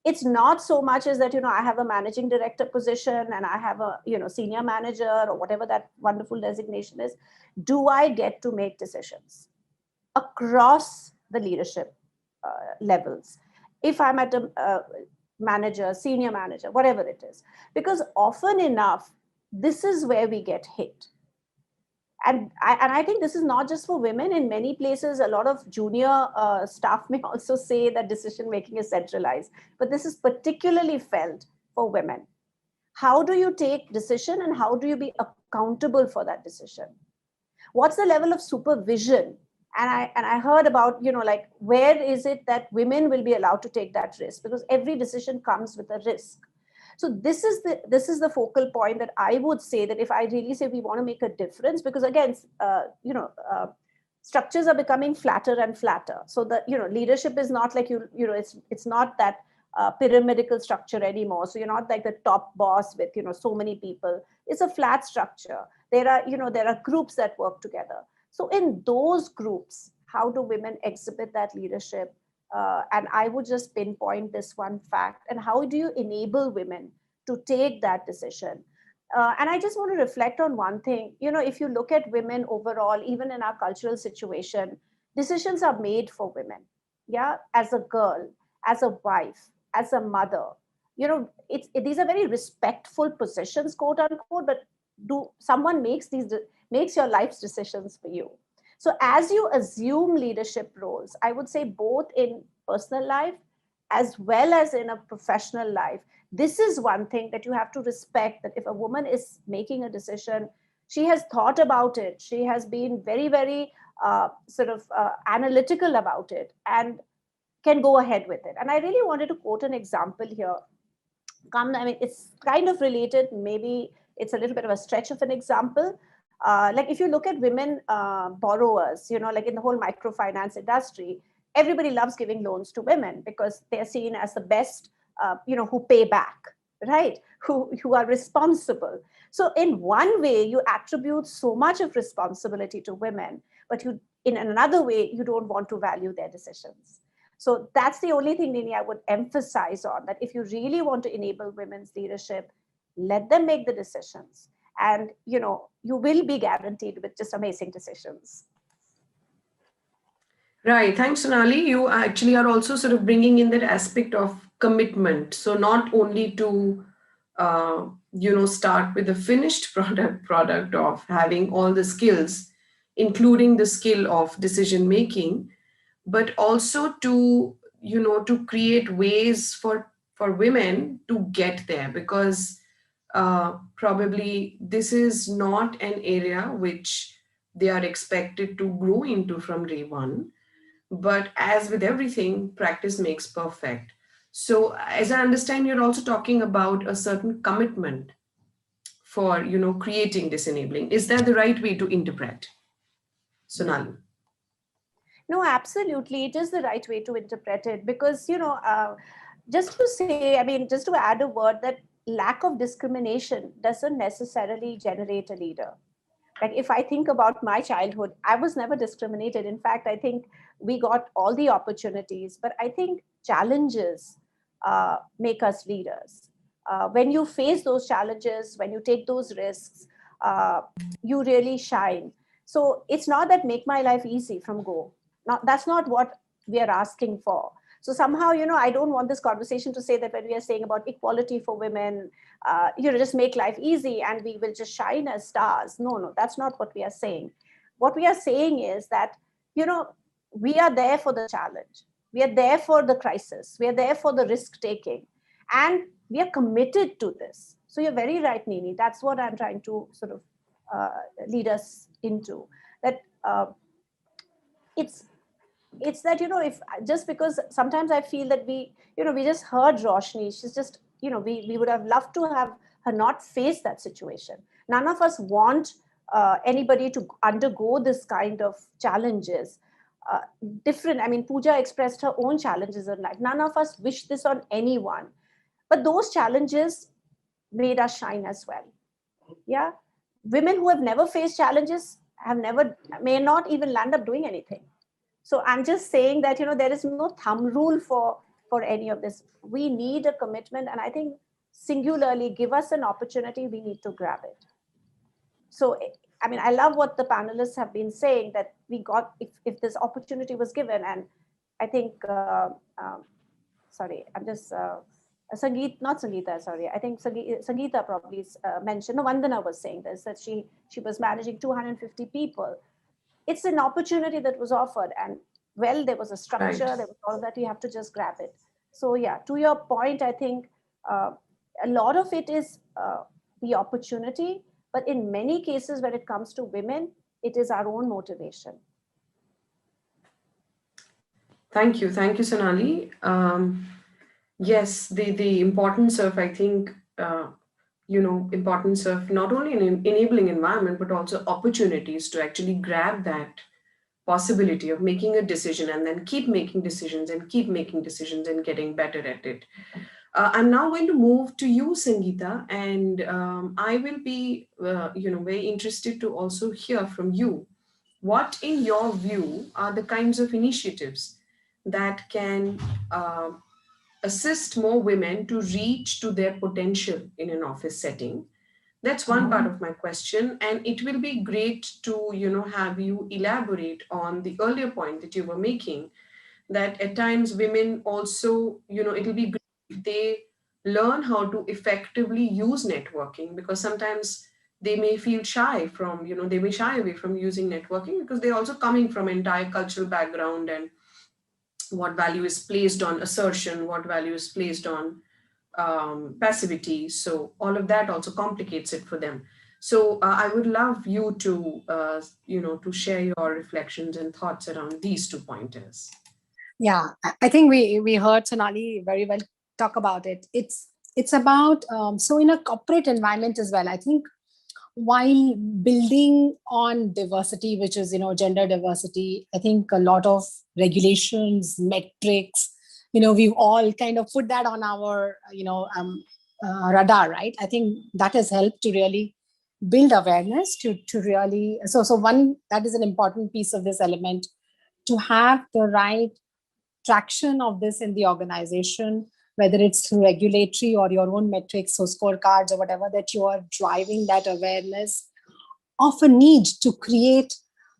It's not so much as that, I have a managing director position and I have a, senior manager or whatever that wonderful designation is. Do I get to make decisions across the leadership levels? If I'm at a manager, senior manager, whatever it is, because often enough, this is where we get hit. And I think this is not just for women. In many places, a lot of junior staff may also say that decision making is centralized, but this is particularly felt for women. How do you take decision and how do you be accountable for that decision? What's the level of supervision? And I heard about, like, where is it that women will be allowed to take that risk? Because every decision comes with a risk. So this is the focal point that I would say that if I really say we want to make a difference, because again, structures are becoming flatter and flatter. So that, leadership is not like it's not that pyramidical structure anymore. So you're not like the top boss with, so many people. It's a flat structure. There are groups that work together. So in those groups, how do women exhibit that leadership? And I would just pinpoint this one fact. And how do you enable women to take that decision? And I just want to reflect on one thing. If you look at women overall, even in our cultural situation, decisions are made for women. Yeah, as a girl, as a wife, as a mother. These are very respectful positions, quote unquote. But someone makes your life's decisions for you? So as you assume leadership roles, I would say both in personal life as well as in a professional life, this is one thing that you have to respect, that if a woman is making a decision, she has thought about it. She has been very, very analytical about it and can go ahead with it. And I really wanted to quote an example here. It's kind of related. Maybe it's a little bit of a stretch of an example. Like if you look at women borrowers, like in the whole microfinance industry, everybody loves giving loans to women because they're seen as the best, who pay back, right? Who are responsible. So in one way, you attribute so much of responsibility to women, but in another way, you don't want to value their decisions. So that's the only thing, Nini, I would emphasize on, that if you really want to enable women's leadership, let them make the decisions. And, you will be guaranteed with just amazing decisions. Right. Thanks, Sonali. You actually are also sort of bringing in that aspect of commitment. So not only to, start with the finished product of having all the skills, including the skill of decision making, but also to, to create ways for women to get there, because probably this is not an area which they are expected to grow into from day one. But as with everything, practice makes perfect. So as I understand, you're also talking about a certain commitment for, creating this enabling. Is that the right way to interpret, Sonali? No, absolutely. It is the right way to interpret it because, just to say, just to add a word, that lack of discrimination doesn't necessarily generate a leader. Like if I think about my childhood, I was never discriminated. In fact, I think we got all the opportunities, but I think challenges make us leaders. When you face those challenges, when you take those risks, you really shine. So it's not that make my life easy from go. That's not what we are asking for. So somehow, I don't want this conversation to say that when we are saying about equality for women, just make life easy and we will just shine as stars. No, that's not what we are saying. What we are saying is that, we are there for the challenge. We are there for the crisis. We are there for the risk taking. And we are committed to this. So you're very right, Nini. That's what I'm trying to sort of lead us into. That it's that, if just because sometimes I feel that we just heard Roshni, she's just, we would have loved to have her not face that situation. None of us want anybody to undergo this kind of challenges. Different, Pooja expressed her own challenges in life. None of us wish this on anyone, but those challenges made us shine as well. Yeah, women who have never faced challenges may not even land up doing anything. So I'm just saying that, there is no thumb rule for any of this. We need a commitment. And I think singularly, give us an opportunity, we need to grab it. So, I love what the panelists have been saying, that we got, if this opportunity was given, and I think, sorry, I'm just, not Sangeetha, sorry. I think Sangeetha probably mentioned, no, Vandana was saying this, that she was managing 250 people. It's an opportunity that was offered, and there was a structure, right. There was all that, you have to just grab it. So yeah, to your point, I think a lot of it is the opportunity, but in many cases when it comes to women, it is our own motivation. Thank you, Sonali. Yes, the importance of, I think, importance of not only an enabling environment, but also opportunities to actually grab that possibility of making a decision and then keep making decisions and getting better at it. I'm now going to move to you, Sangeetha, and I will be, very interested to also hear from you. What, in your view, are the kinds of initiatives that can assist more women to reach to their potential in an office setting? That's one part of my question, and it will be great to have you elaborate on the earlier point that you were making, that at times women also, it'll be great if they learn how to effectively use networking, because sometimes they may feel shy from, they may shy away from using networking because they're also coming from entire cultural background, and what value is placed on assertion, what value is placed on passivity. So all of that also complicates it for them. So I would love you to, to share your reflections and thoughts around these 2 pointers. Yeah, I think we heard Sonali very well talk about it. It's about, so in a corporate environment as well, I think while building on diversity, which is, gender diversity. I think a lot of regulations, metrics, we've all kind of put that on our, radar, right? I think that has helped to really build awareness to really, so one, that is an important piece of this element, to have the right traction of this in the organization, whether it's through regulatory or your own metrics, so scorecards or whatever, that you are driving that awareness of a need to create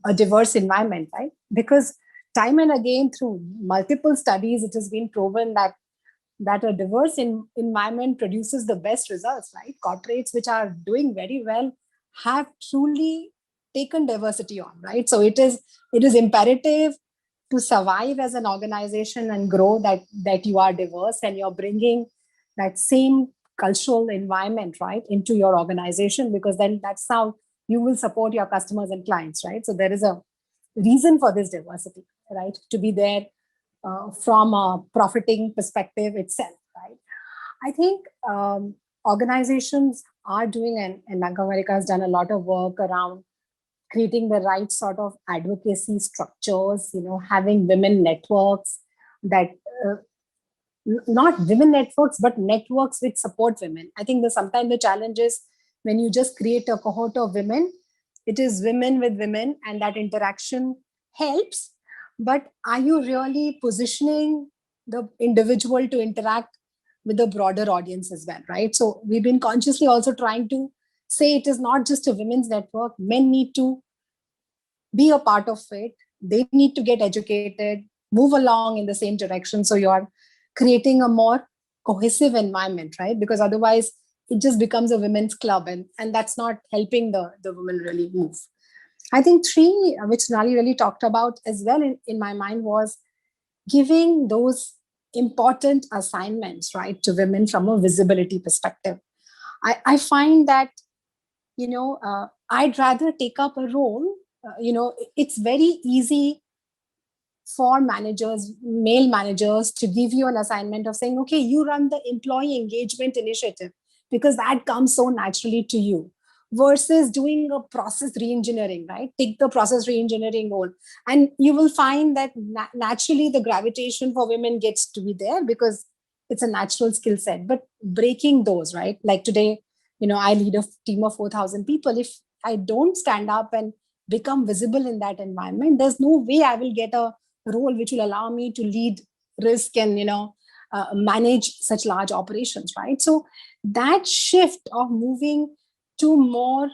a diverse environment, right? Because time and again, through multiple studies, it has been proven that a diverse environment produces the best results, right? Corporates which are doing very well have truly taken diversity on, right? So it is imperative to survive as an organization and grow, that you are diverse and you're bringing that same cultural environment, right, into your organization, because then that's how you will support your customers and clients, right? So there is a reason for this diversity, right, to be there from a profiting perspective itself, right? I think organizations are doing, and Bank of America has done a lot of work around creating the right sort of advocacy structures, having women networks that, not women networks, but networks which support women. I think that sometimes the challenge is when you just create a cohort of women, it is women with women, and that interaction helps. But are you really positioning the individual to interact with the broader audience as well, right? So we've been consciously also trying to say it is not just a women's network. Men need to be a part of it. They need to get educated, move along in the same direction. So you're creating a more cohesive environment, right? Because otherwise it just becomes a women's club, and that's not helping the women really move. I think three, which Nali really talked about as well in my mind, was giving those important assignments, right, to women from a visibility perspective. I find that, I'd rather take up a role. It's very easy for managers, male managers, to give you an assignment of saying, okay, you run the employee engagement initiative, because that comes so naturally to you, versus doing a process reengineering, right? Take the process reengineering role. And you will find that naturally the gravitation for women gets to be there because it's a natural skill set. But breaking those, right? Like today, I lead a team of 4,000 people. If I don't stand up and become visible in that environment, there's no way I will get a role which will allow me to lead risk and, manage such large operations, right? So that shift of moving to more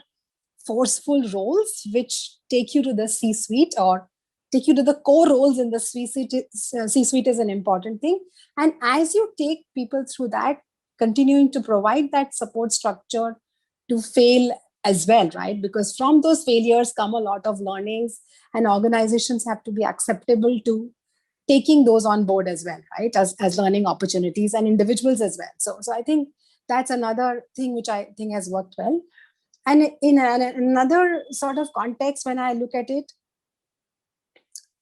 forceful roles, which take you to the C-suite or take you to the core roles in the C-suite is an important thing. And as you take people through that, continuing to provide that support structure to fail as well, right? Because from those failures come a lot of learnings, and organizations have to be acceptable to taking those on board as well, right? As learning opportunities, and individuals as well. So I think that's another thing which I think has worked well. And in another sort of context, when I look at it,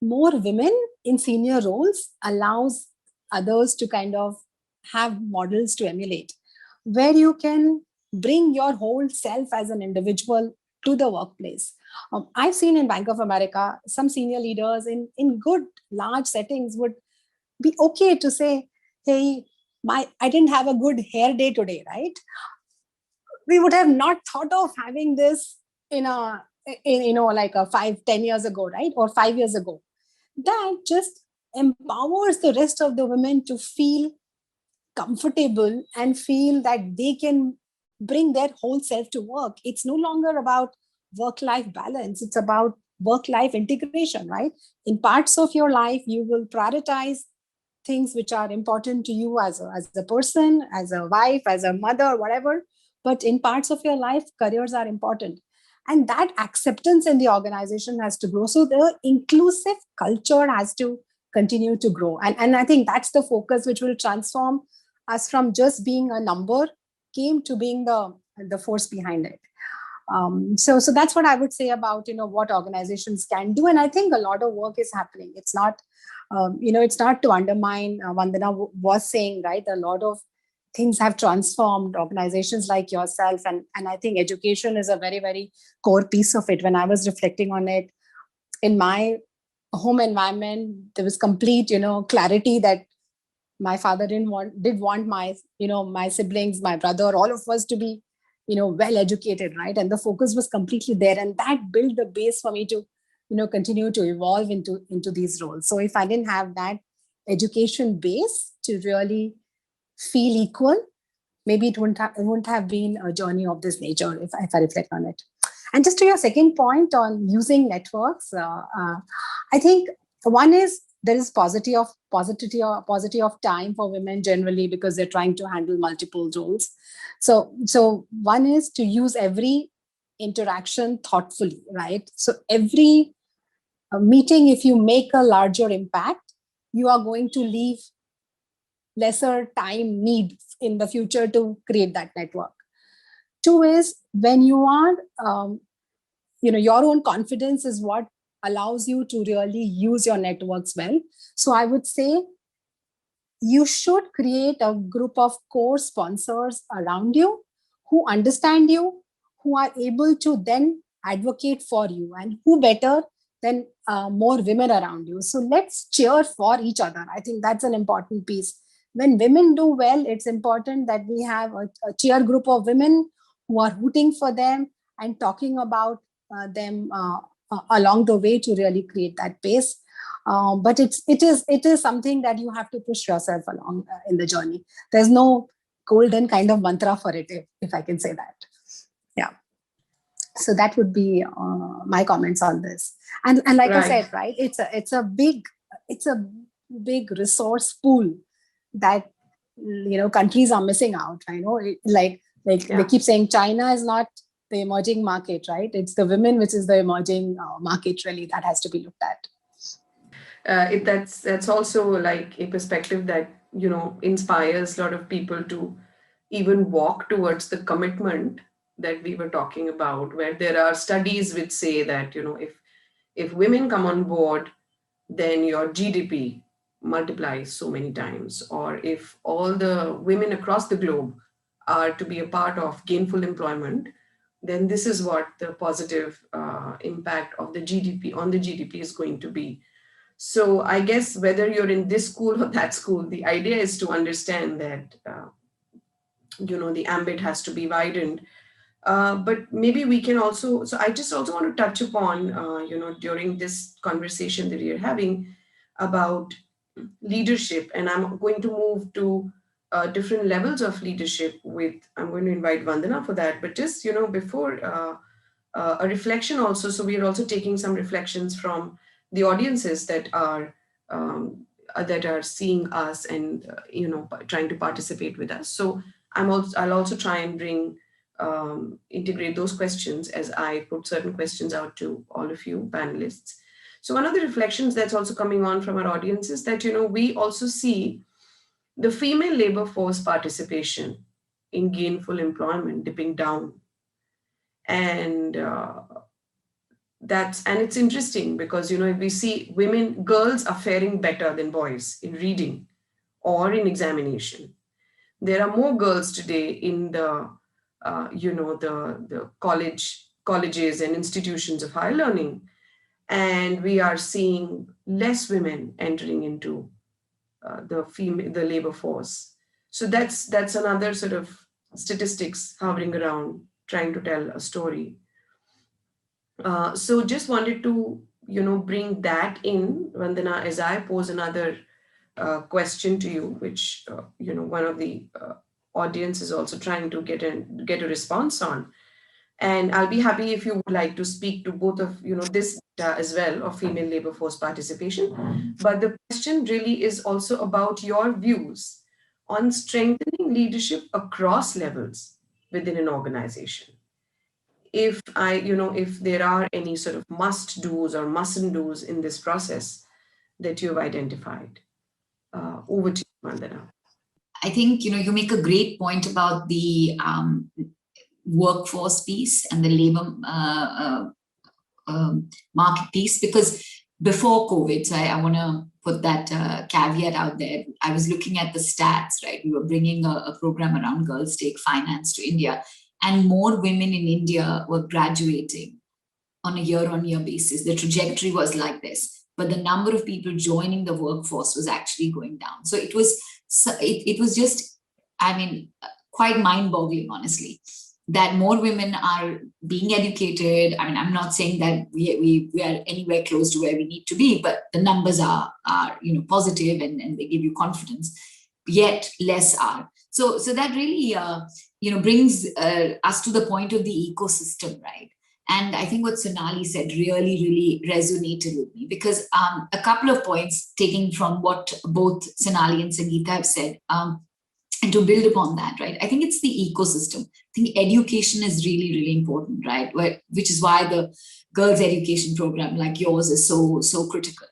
more women in senior roles allows others to kind of have models to emulate, where you can bring your whole self as an individual to the workplace. I've seen in Bank of America, some senior leaders in good large settings would be okay to say, hey, I didn't have a good hair day today, right? We would have not thought of having this like a 5-10 years ago, right? Or 5 years ago. That just empowers the rest of the women to feel comfortable and feel that they can bring their whole self to work. It's no longer about work-life balance. It's about work-life integration, right? In parts of your life, you will prioritize things which are important to you as a person, as a wife, as a mother, whatever. But in parts of your life, careers are important. And that acceptance in the organization has to grow. So the inclusive culture has to continue to grow. And I think that's the focus which will transform us from just being a number came to being the force behind it. So that's what I would say about, what organizations can do. And I think a lot of work is happening. It's not, it's not to undermine, Vandana was saying, right? A lot of things have transformed organizations like yourself. And I think education is a very, very core piece of it. When I was reflecting on it in my home environment, there was complete, clarity that my father did want my, my siblings, my brother, all of us to be, well educated, right? And the focus was completely there. And that built the base for me to, continue to evolve into these roles. So if I didn't have that education base to really feel equal, maybe it wouldn't have been a journey of this nature if I reflect on it. And just to your second point on using networks, I think one is there is paucity of time for women generally because they're trying to handle multiple roles. So one is to use every interaction thoughtfully, right? So every meeting, if you make a larger impact, you are going to leave lesser time need in the future to create that network. Two is when you are, your own confidence is what allows you to really use your networks well. So I would say you should create a group of core sponsors around you who understand you, who are able to then advocate for you, and who better than more women around you. So let's cheer for each other. I think that's an important piece. When women do well, it's important that we have a cheer group of women who are rooting for them and talking about them along the way to really create that pace. But it is something that you have to push yourself along in the journey. There's no golden kind of mantra for it, if I can say that. Yeah. So that would be my comments on this. And like I said, right, it's a big resource pool that countries are missing out. I know, they keep saying China is not the emerging market, right? It's the women which is the emerging market, really, that has to be looked at. That's also like a perspective that inspires a lot of people to even walk towards the commitment that we were talking about, where there are studies which say that if women come on board, then your GDP multiplies so many times. Or if all the women across the globe are to be a part of gainful employment, then this is what the positive impact of the GDP on the GDP is going to be. So I guess whether you're in this school or that school, the idea is to understand that the ambit has to be widened. But maybe we can also, so I just also want to touch upon, during this conversation that we're having about leadership, and I'm going to move to different levels of leadership I'm going to invite Vandana for that, but just, before a reflection also, so we are also taking some reflections from the audiences that are seeing us and, trying to participate with us. So I'll also try and integrate those questions as I put certain questions out to all of you panelists. So one of the reflections that's also coming on from our audience is that, we also see the female labor force participation in gainful employment dipping down. And it's interesting because, if we see girls are faring better than boys in reading or in examination. There are more girls today in the colleges and institutions of higher learning, and we are seeing less women entering into the labor force. So that's another sort of statistics hovering around, trying to tell a story. So just wanted to bring that in, Vandana, as I pose another question to you, which one of the audience is also trying to get a response on. And I'll be happy if you would like to speak to both of this data as well of female labor force participation. But the question really is also about your views on strengthening leadership across levels within an organization. If there are any sort of must do's or mustn't do's in this process that you've identified. Over to you, Vandana. I think, you make a great point about the workforce piece and the labor market piece, because before COVID, so I want to put that caveat out there. I was looking at the stats, right? We were bringing a program around girls take finance to India, and more women in India were graduating on a year-on-year basis. The trajectory was like this, but the number of people joining the workforce was actually going down. So it was just, I mean, quite mind-boggling, honestly, that more women are being educated. I mean, I'm not saying that we are anywhere close to where we need to be, but the numbers are positive and they give you confidence, yet less are. So that really, brings us to the point of the ecosystem, right? And I think what Sonali said really, really resonated with me, because a couple of points taking from what both Sonali and Sangeetha have said, and to build upon that, right? I think it's the ecosystem. I think education is really, really important, right? Which is why the girls' education program like yours is so critical.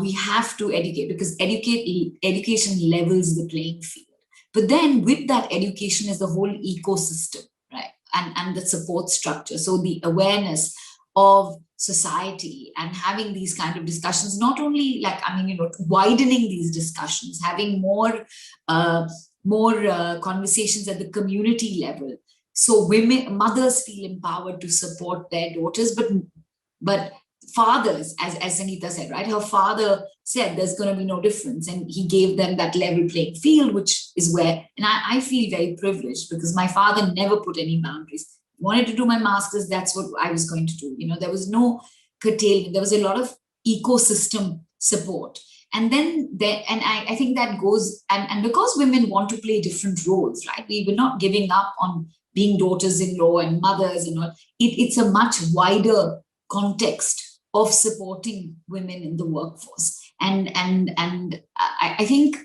We have to educate, because education levels the playing field. But then with that education is the whole ecosystem, right? And the support structure. So the awareness of society and having these kind of discussions, not only widening these discussions, having more conversations at the community level. So mothers feel empowered to support their daughters, but fathers, as Sangeetha said, right? Her father said there's going to be no difference, and he gave them that level playing field, which is where, and I feel very privileged because my father never put any boundaries. Wanted to do my master's, that's what I was going to do. There was no curtailment. There was a lot of ecosystem support. And then I think that goes, and because women want to play different roles, right? We were not giving up on being daughters-in-law and mothers and all. It's a much wider context of supporting women in the workforce. And I think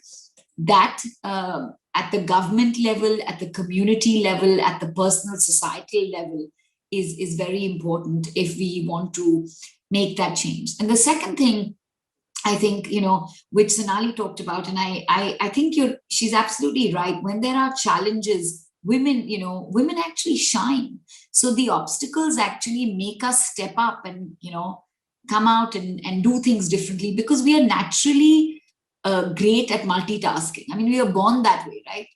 that at the government level, at the community level, at the personal societal level is very important if we want to make that change. And the second thing, I think, which Sonali talked about, and I think she's absolutely right. When there are challenges, women actually shine. So the obstacles actually make us step up and, come out and do things differently, because we are naturally great at multitasking. I mean, we are born that way, right?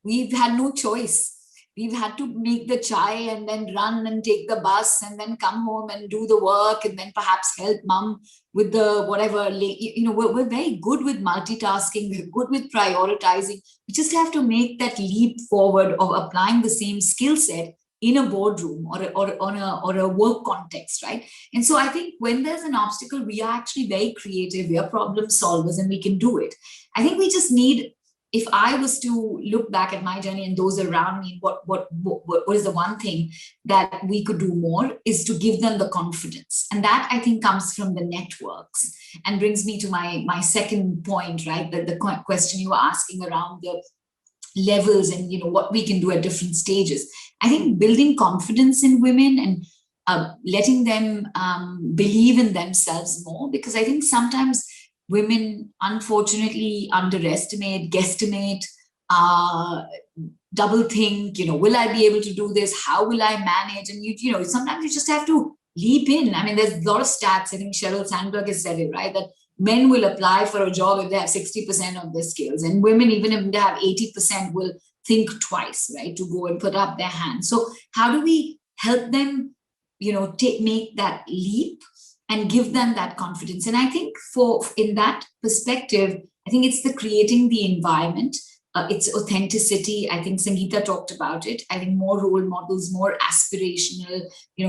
We've had no choice. We've had to make the chai and then run and take the bus and then come home and do the work and then perhaps help mom with the whatever. We're very good with multitasking. We're good with prioritizing. We just have to make that leap forward of applying the same skill set in a boardroom or a work context, right? And so I think when there's an obstacle, we are actually very creative. We are problem solvers and we can do it. I think we just need, if I was to look back at my journey and those around me, what is the one thing that we could do more is to give them the confidence. And that I think comes from the networks and brings me to my second point, right? The question you were asking around the levels and, what we can do at different stages. I think building confidence in women and letting them believe in themselves more, because I think sometimes women unfortunately underestimate, guesstimate, double think, will I be able to do this? How will I manage? And sometimes you just have to leap in. I mean, there's a lot of stats. I think Sheryl Sandberg has said it, right? That men will apply for a job if they have 60% of their skills, and women, even if they have 80%, will think twice, right, to go and put up their hand. So how do we help them, make that leap and give them that confidence? And I think in that perspective, I think it's the creating the environment. It's authenticity. I think Sangeetha talked about it. I think more role models, more aspirational,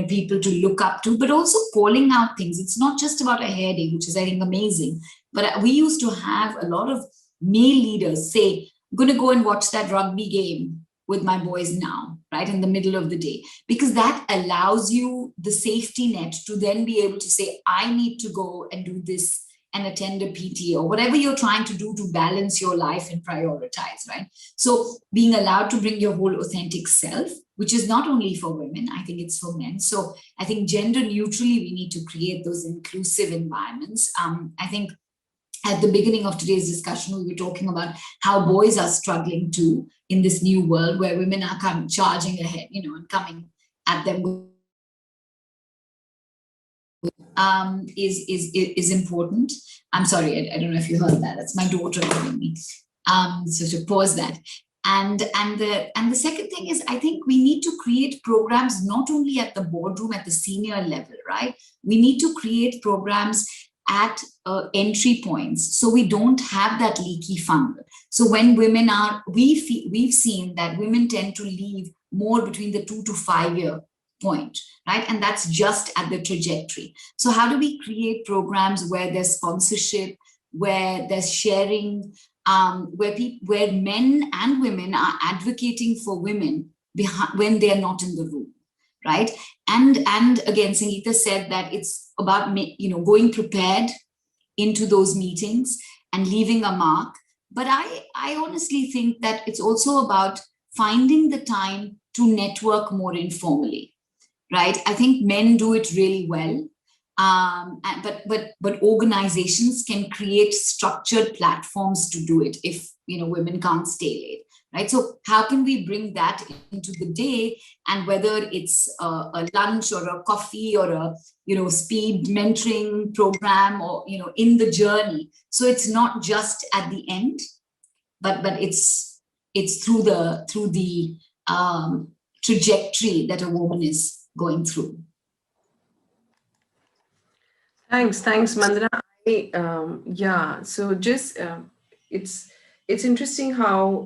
people to look up to, but also calling out things. It's not just about a hair day, which is, I think, amazing. But we used to have a lot of male leaders say, I'm going to go and watch that rugby game with my boys now, right, in the middle of the day, because that allows you the safety net to then be able to say, I need to go and do this and attend a PT or whatever you're trying to do to balance your life and prioritize, right? So being allowed to bring your whole authentic self, which is not only for women, I think it's for men. So I think gender neutrally, we need to create those inclusive environments. I think at the beginning of today's discussion, we were talking about how boys are struggling too in this new world where women are charging ahead, and coming at them is important. I'm sorry, I don't know if you heard that. That's my daughter calling me. So to pause that. And the second thing is, I think we need to create programs not only at the boardroom, at the senior level, right? We need to create programs at entry points, so we don't have that leaky funnel. So when women are, we've seen that women tend to leave more between the 2 to 5 year point, right? And that's just at the trajectory. So how do we create programs where there's sponsorship, where there's sharing, where men and women are advocating for women when they're not in the room, right? And again, Sangeetha said that it's about going prepared into those meetings and leaving a mark. But I honestly think that it's also about finding the time to network more informally, right? I think men do it really well, but organizations can create structured platforms to do it if women can't stay late, right? So how can we bring that into the day, and whether it's a lunch or a coffee or a speed mentoring program, or in the journey, so it's not just at the end, but it's through the trajectory that a woman is going through. Thanks, Mandana. Yeah, so just it's interesting how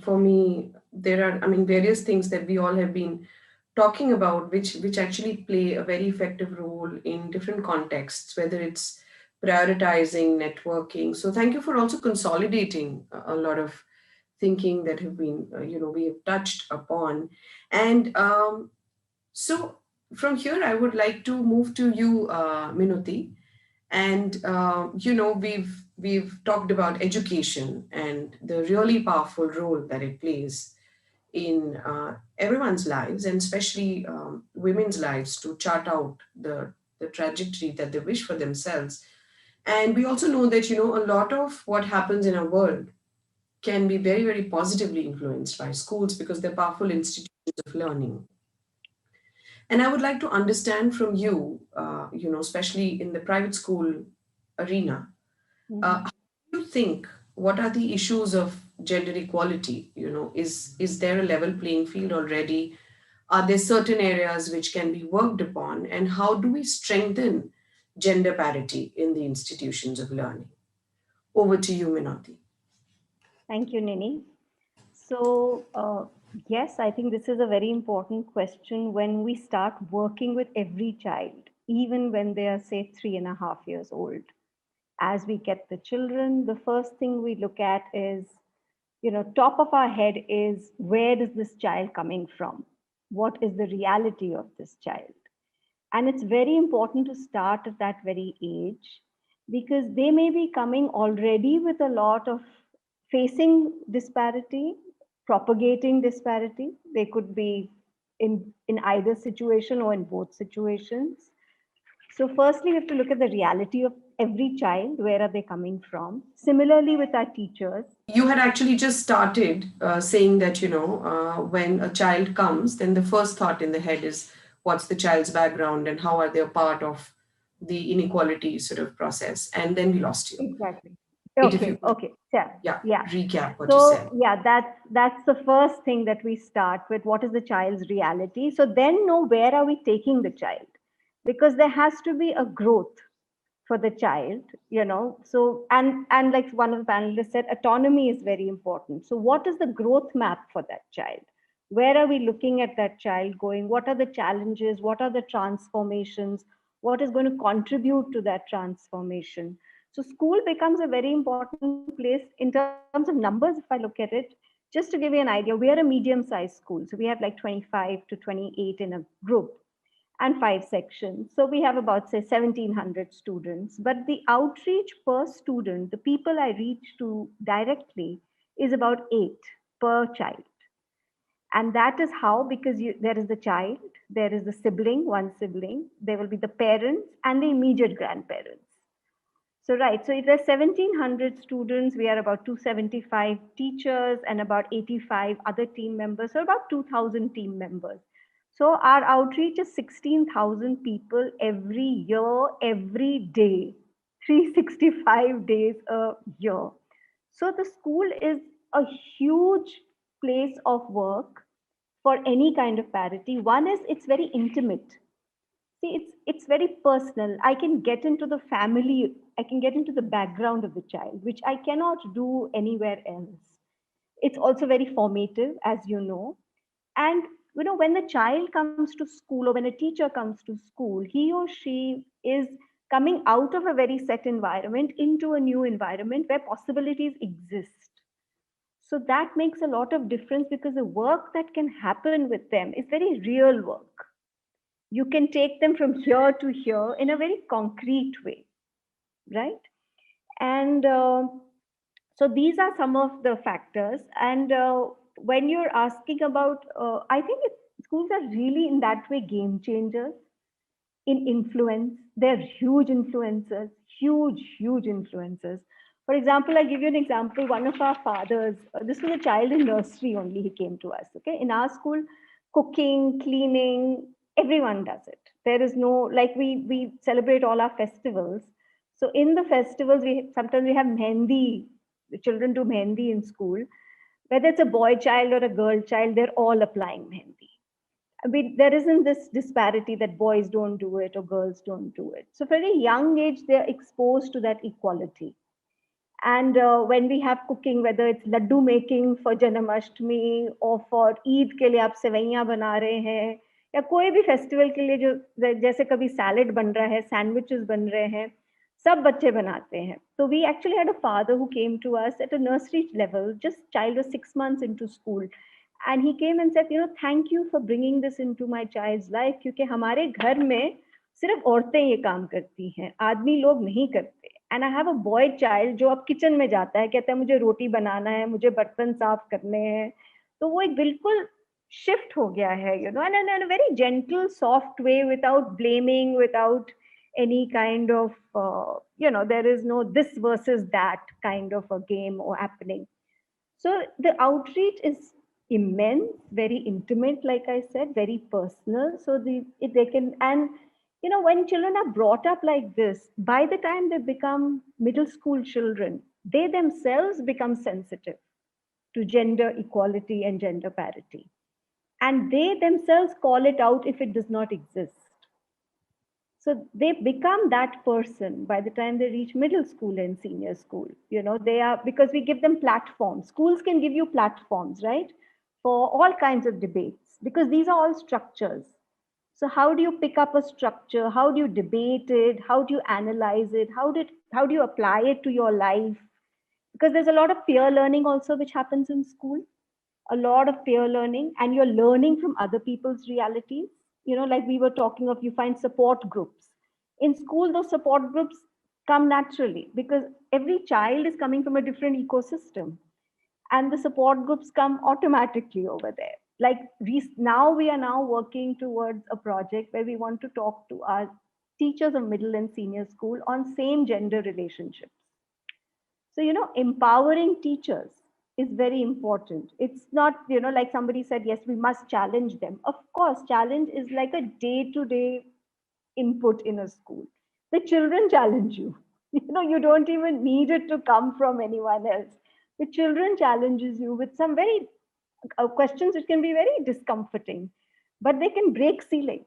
for me there are various things that we all have been talking about, which actually play a very effective role in different contexts, whether it's prioritizing, networking. So thank you for also consolidating a lot of thinking that have been we have touched upon. And so from here I would like to move to you, Minuti. And we've talked about education and the really powerful role that it plays in everyone's lives, and especially women's lives, to chart out the trajectory that they wish for themselves. And we also know that a lot of what happens in our world can be very, very positively influenced by schools, because they're powerful institutions of learning. And I would like to understand from you, especially in the private school arena, how do you think, what are the issues of gender equality? Is there a level playing field already? Are there certain areas which can be worked upon? And how do we strengthen gender parity in the institutions of learning? Over to you, Minati. Thank you, Nini. So, yes, I think this is a very important question when we start working with every child, even when they are, say, 3.5 years old. As we get the children, the first thing we look at is, top of our head is, where is this child coming from? What is the reality of this child? And it's very important to start at that very age, because they may be coming already with a lot of facing disparity, propagating disparity. They could be in either situation or in both situations. So firstly, we have to look at the reality of every child. Where are they coming from? Similarly with our teachers. You had actually just started saying that, when a child comes, then the first thought in the head is, what's the child's background and how are they a part of the inequality sort of process? And then we lost you. Exactly. Okay. Yeah. Recap what you said. Yeah, that's the first thing that we start with. What is the child's reality? So then know, where are we taking the child? Because there has to be a growth for the child, so and like one of the panelists said, autonomy is very important. So what is the growth map for that child? Where are we looking at that child going? What are the challenges? What are the transformations? What is going to contribute to that transformation? So school becomes a very important place in terms of numbers. If I look at it, just to give you an idea, we are a medium-sized school, so we have like 25 to 28 in a group and 5 sections. So we have about, say, 1,700 students. But the outreach per student, the people I reach to directly, is about 8 per child. And that is how, because there is the child, there is the sibling, one sibling, there will be the parents and the immediate grandparents. So, right, so if there's 1,700 students, we are about 275 teachers and about 85 other team members, so about 2,000 team members. So our outreach is 16,000 people every year, every day, 365 days a year. So the school is a huge place of work for any kind of parity. One is it's very intimate. See, it's very personal. I can get into the family, I can get into the background of the child, which I cannot do anywhere else. It's also very formative, as you know. And when the child comes to school, or when a teacher comes to school, he or she is coming out of a very set environment into a new environment where possibilities exist. So that makes a lot of difference, because the work that can happen with them is very real work. You can take them from here to here in a very concrete way, right? And so these are some of the factors. And when you're asking about, I think schools are really in that way game changers in influence. They're huge influencers, huge influencers. For example, I'll give you an example. One of our fathers, this was a child in nursery only, he came to us. Okay, in our school, cooking, cleaning, everyone does it. There is no, like, we celebrate all our festivals. So in the festivals, we sometimes we have mehendi. The children do mehendi in school. Whether it's a boy child or a girl child, they're all applying mehendi. There isn't this disparity that boys don't do it or girls don't do it. So, from a young age, they're exposed to that equality. And when we have cooking, whether it's laddu making for Janmashtami or for Eid के लिए आप सेवइयां बना रहे हैं, या कोई भी festival के लिए जो जैसे कभी सैलेड बन रहा है, सैंडविचेस बन रहे हैं, सब बच्चे बनाते हैं. So we actually had a father who came to us at a nursery level, just child was 6 months into school. And he came and said, thank you for bringing this into my child's life, क्योंकि हमारे घर में सिर्फ औरतें ये काम करती हैं, आदमी लोग नहीं करते. And I have a boy child जो अब किचन में जाता है, कहता है मुझे रोटी बनाना है, मुझे बर्तन साफ करने हैं. तो वो एक बिल्कुल shift हो गया है, and in a very gentle, soft way, without blaming, without any kind of, there is no this versus that kind of a game or happening. So the outreach is immense, very intimate, like I said, very personal. So they can, and when children are brought up like this, by the time they become middle school children, they themselves become sensitive to gender equality and gender parity. And they themselves call it out if it does not exist. So they become that person by the time they reach middle school and senior school. They are, because we give them platforms. Schools can give you platforms, right? For all kinds of debates, because these are all structures. So how do you pick up a structure? How do you debate it? How do you analyze it? How do you apply it to your life? Because there's a lot of peer learning also which happens in school. A lot of peer learning, and you're learning from other people's realities. Like we were talking of, you find support groups. In school, those support groups come naturally because every child is coming from a different ecosystem. And the support groups come automatically over there. Like we are now working towards a project where we want to talk to our teachers of middle and senior school on same gender relationships. So, empowering teachers is very important. It's not, like somebody said, yes, we must challenge them. Of course, challenge is like a day-to-day input in a school. The children challenge you. You don't even need it to come from anyone else. The children challenges you with some very questions which can be very discomforting, but they can break ceilings.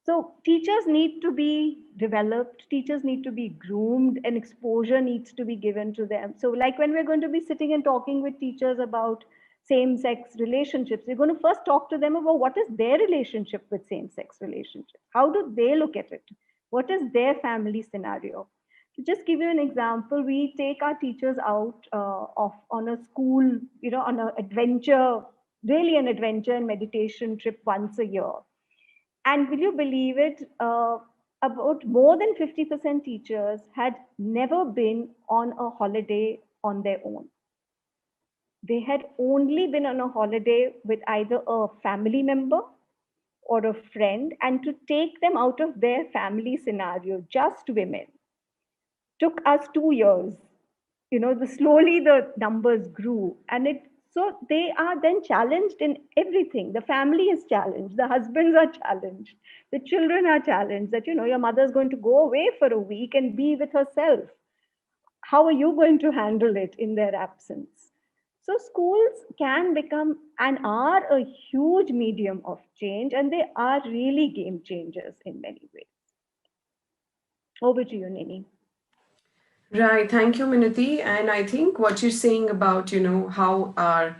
So teachers need to be developed, teachers need to be groomed, and exposure needs to be given to them. So like when we're going to be sitting and talking with teachers about same-sex relationships, we're going to first talk to them about what is their relationship with same-sex relationships. How do they look at it? What is their family scenario? To just give you an example, we take our teachers out on a school, on an adventure, really an adventure and meditation trip once a year. And will you believe it? About more than 50% teachers had never been on a holiday on their own. They had only been on a holiday with either a family member or a friend, and to take them out of their family scenario, just women, took us 2 years. Slowly the numbers grew, and it So they are then challenged in everything. The family is challenged, the husbands are challenged, the children are challenged that, your mother is going to go away for a week and be with herself. How are you going to handle it in their absence? So schools can become and are a huge medium of change, and they are really game changers in many ways. Over to you, Nini. Right. Thank you, Minati. And I think what you're saying about, how are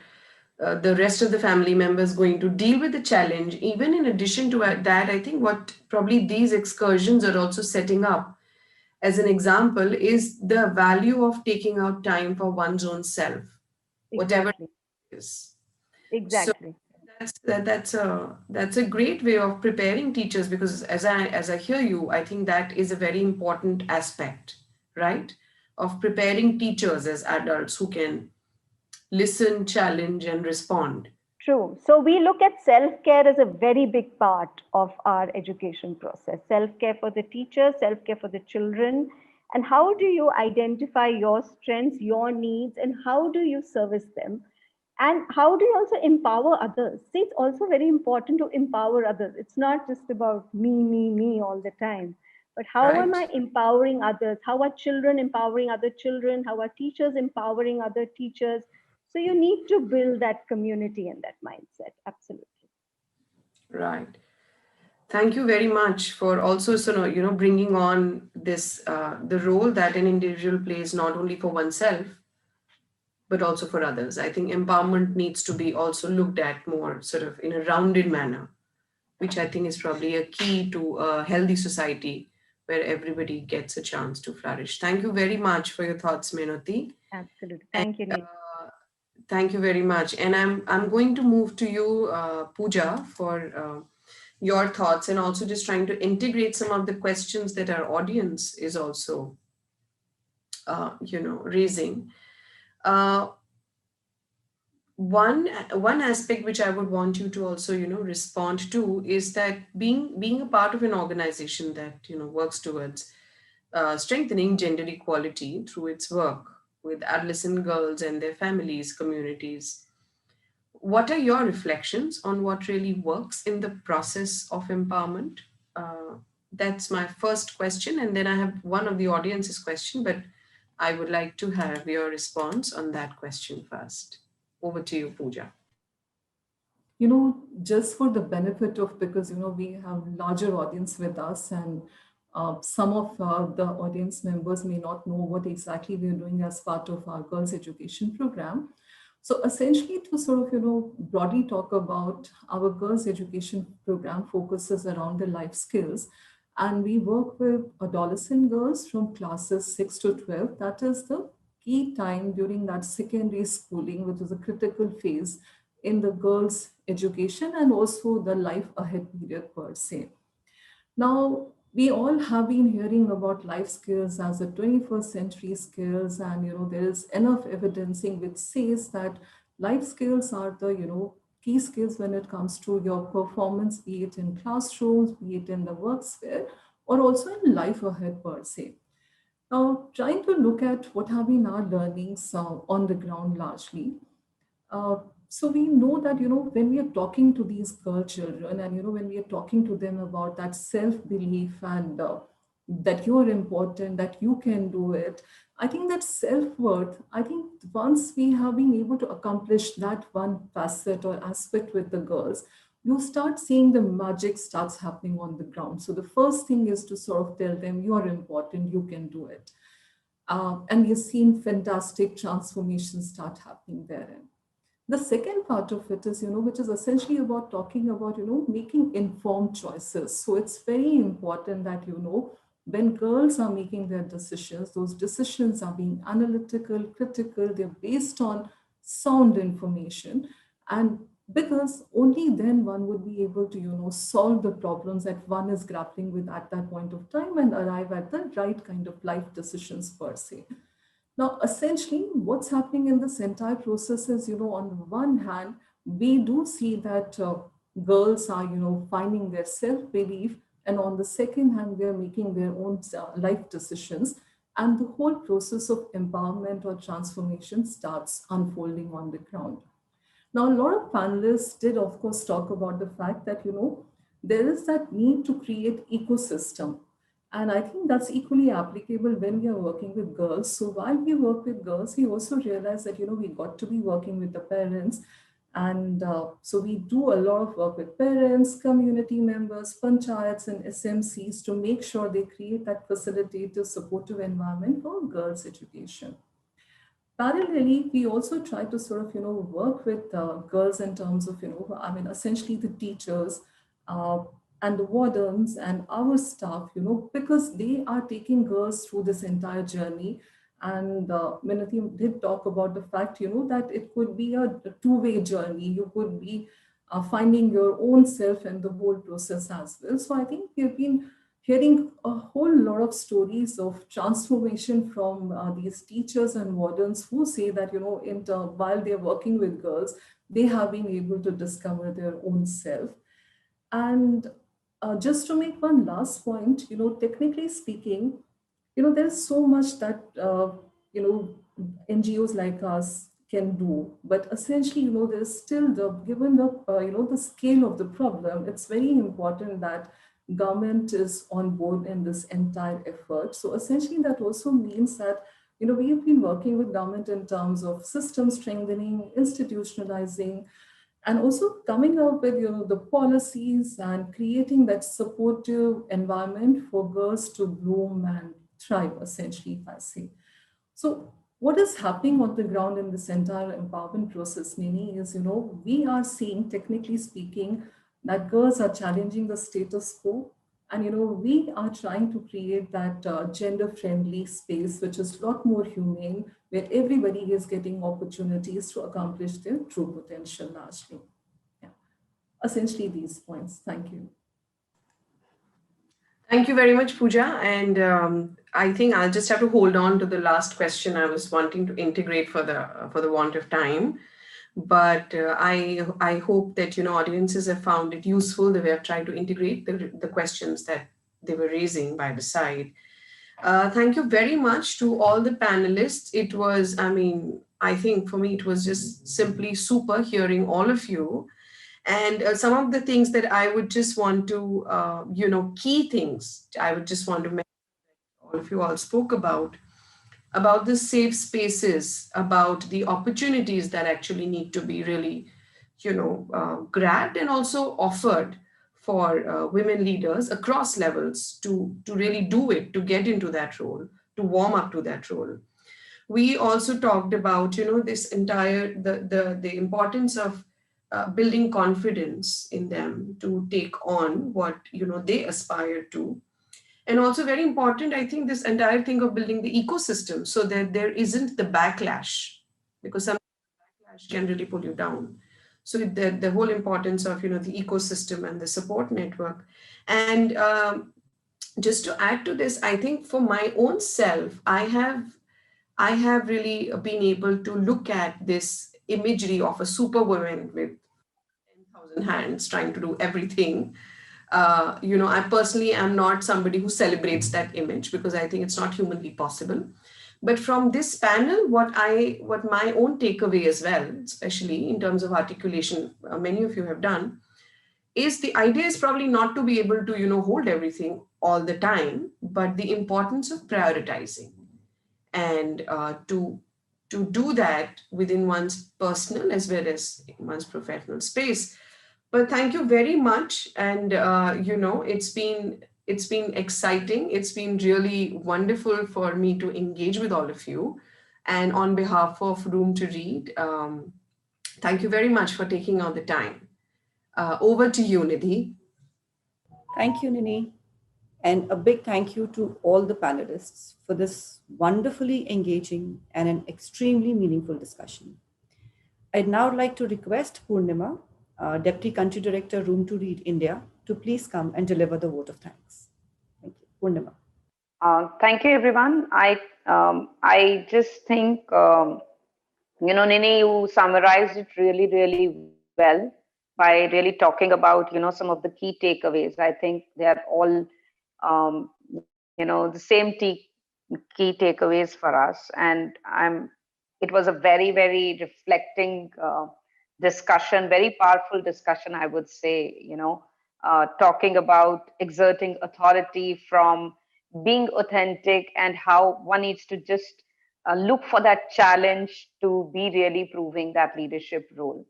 the rest of the family members going to deal with the challenge, even in addition to that, I think what probably these excursions are also setting up as an example is the value of taking out time for one's own self, whatever Exactly. it is. So Exactly. that's a great way of preparing teachers, because as I hear you, I think that is a very important aspect, right, of preparing teachers as adults who can listen, challenge, and respond. True. So we look at self-care as a very big part of our education process. Self-care for the teachers, self-care for the children. And how do you identify your strengths, your needs, and how do you service them? And how do you also empower others? See, it's also very important to empower others. It's not just about me all the time. But how am Right. I empowering others? How are children empowering other children? How are teachers empowering other teachers? So you need to build that community and that mindset. Absolutely. Right. Thank you very much for also, bringing on this, the role that an individual plays not only for oneself, but also for others. I think empowerment needs to be also looked at more sort of in a rounded manner, which I think is probably a key to a healthy society where everybody gets a chance to flourish. Thank you very much for your thoughts, Menoti. Absolutely. And Thank you, Nick. thank you very much. And I'm going to move to you, Pooja, for your thoughts, and also just trying to integrate some of the questions that our audience is also, raising. Uh, one aspect which I would want you to also respond to is that being a part of an organization that works towards strengthening gender equality through its work with adolescent girls and their families, communities. What are your reflections on what really works in the process of empowerment? That's my first question, and then I have one of the audience's question, but I would like to have your response on that question first. Over to you, Pooja. Just for the benefit of, because, we have larger audience with us, and some of the audience members may not know what exactly we're doing as part of our girls education program. So essentially, to sort of, broadly talk about our girls education program focuses around the life skills. And we work with adolescent girls from classes 6 to 12. That is the key time during that secondary schooling, which is a critical phase in the girls' education and also the life ahead period per se. Now, we all have been hearing about life skills as the 21st century skills, and there is enough evidencing which says that life skills are the key skills when it comes to your performance, be it in classrooms, be it in the work sphere, or also in life ahead per se. Now, trying to look at what have been our learnings on the ground largely. So we know that, when we are talking to these girl children and, when we are talking to them about that self-belief and that you're important, that you can do it, I think that self-worth, I think once we have been able to accomplish that one facet or aspect with the girls, you start seeing the magic starts happening on the ground. So the first thing is to sort of tell them you are important, you can do it. And we've seen fantastic transformations start happening therein. The second part of it is, which is essentially about talking about, making informed choices. So it's very important that, when girls are making their decisions, those decisions are being analytical, critical, they're based on sound information. And because only then one would be able to, solve the problems that one is grappling with at that point of time and arrive at the right kind of life decisions per se. Now, essentially, what's happening in this entire process is, on the one hand, we do see that girls are, finding their self-belief, and on the second hand, they're making their own life decisions, and the whole process of empowerment or transformation starts unfolding on the ground. Now, a lot of panelists did, of course, talk about the fact that, there is that need to create ecosystem. And I think that's equally applicable when we are working with girls. So while we work with girls, we also realize that, we got to be working with the parents. And so we do a lot of work with parents, community members, panchayats and SMCs to make sure they create that facilitative, supportive environment for girls' education. Parallelly, we also try to sort of, work with girls in terms of, essentially the teachers uh, and the wardens and our staff, because they are taking girls through this entire journey. And Minati did talk about the fact, that it could be a two-way journey. You could be finding your own self in the whole process as well. So I think we've been hearing a whole lot of stories of transformation from these teachers and wardens who say that, while they're working with girls, they have been able to discover their own self. And just to make one last point, technically speaking, there's so much that, NGOs like us can do, but essentially, there's still given the, the scale of the problem, it's very important that government is on board in this entire effort. So essentially, that also means that, we have been working with government in terms of system strengthening, institutionalizing, and also coming up with the policies and creating that supportive environment for girls to bloom and thrive, essentially, if I say. So what is happening on the ground in this entire empowerment process, Nini, is, we are seeing, technically speaking, that girls are challenging the status quo. And, we are trying to create that gender-friendly space, which is a lot more humane, where everybody is getting opportunities to accomplish their true potential largely. Yeah. Essentially these points. Thank you. Thank you very much, Pooja. And I think I'll just have to hold on to the last question I was wanting to integrate for the want of time. But I hope that audiences have found it useful that we have tried to integrate the questions that they were raising by the side. Thank you very much to all the panelists. It was, I think for me, it was just simply super hearing all of you. And some of the things that I would just want to, key things I would just want to mention, all of you all spoke about the safe spaces, about the opportunities that actually need to be really, grabbed and also offered for women leaders across levels to really do it, to get into that role, to warm up to that role. We also talked about, this entire, the importance of building confidence in them to take on what, they aspire to. And also very important, I think, this entire thing of building the ecosystem so that there isn't the backlash, because some backlash can really pull you down. So the whole importance of, the ecosystem and the support network. And just to add to this, I think for my own self, I have really been able to look at this imagery of a superwoman with 10,000 hands trying to do everything. I personally am not somebody who celebrates that image because I think it's not humanly possible. But from this panel, what my own takeaway as well, especially in terms of articulation, many of you have done, is the idea is probably not to be able to, hold everything all the time, but the importance of prioritizing and to do that within one's personal as well as one's professional space. But thank you very much. And, it's been exciting. It's been really wonderful for me to engage with all of you. And on behalf of Room to Read, thank you very much for taking out the time. Over to you, Nidhi. Thank you, Nini. And a big thank you to all the panelists for this wonderfully engaging and an extremely meaningful discussion. I'd now like to request Purnima, Deputy Country Director, Room to Read India, to please come and deliver the vote of thanks. Thank you. Purnima. Thank you, everyone. I just think, Nini, you summarized it really, really well by really talking about, some of the key takeaways. I think they are all, the same key takeaways for us. And it was a very, very reflecting discussion, very powerful discussion, I would say, talking about exerting authority from being authentic and how one needs to just look for that challenge to be really proving that leadership role.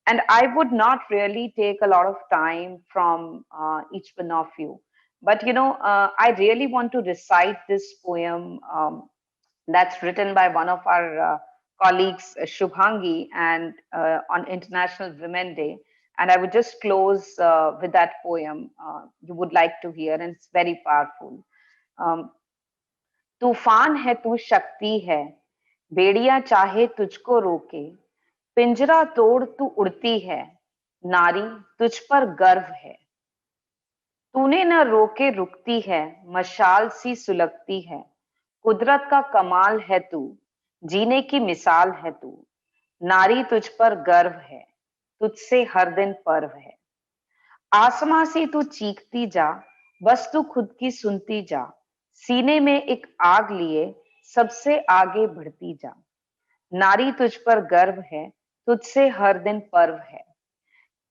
And I would not really take a lot of time from each one of you. But, I really want to recite this poem that's written by one of our colleagues, Shubhangi, and on International Women Day. And I would just close with that poem you would like to hear, and it's very powerful. Um, तूफान है तू शक्ति है, बेड़िया चाहे तुझको रोके, पिंजरा तोड़ तू उड़ती है, नारी तुझ पर गर्व है। तूने न रोके रुकती है, मशाल सी सुलगती है, कुदरत का कमाल है तू, जीने की मिसाल है तू, नारी तुझ पर गर्व है, तुझसे हर दिन पर्व है। आसमां से तू चीखती जा, बस तू खुद की सुनती जा, सीने में एक आग लिए सबसे आगे बढ़ती जा, नारी तुझ पर गर्व है, तुझसे हर दिन पर्व है।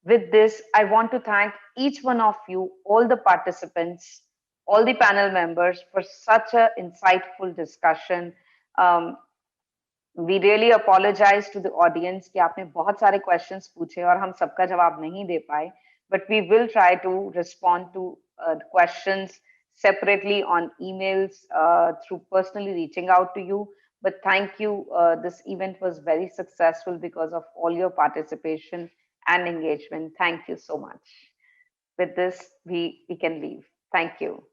With this, I want to thank each one of you, all the participants, all the panel members for such an insightful discussion. We really apologize to the audience कि आपने बहुत सारे questions पूछे और हम सबका जवाब नहीं दे पाए, but we will try to respond to the questions separately on emails through personally reaching out to you. But thank you. This event was very successful because of all your participation and engagement. Thank you so much. With this, we can leave. Thank you.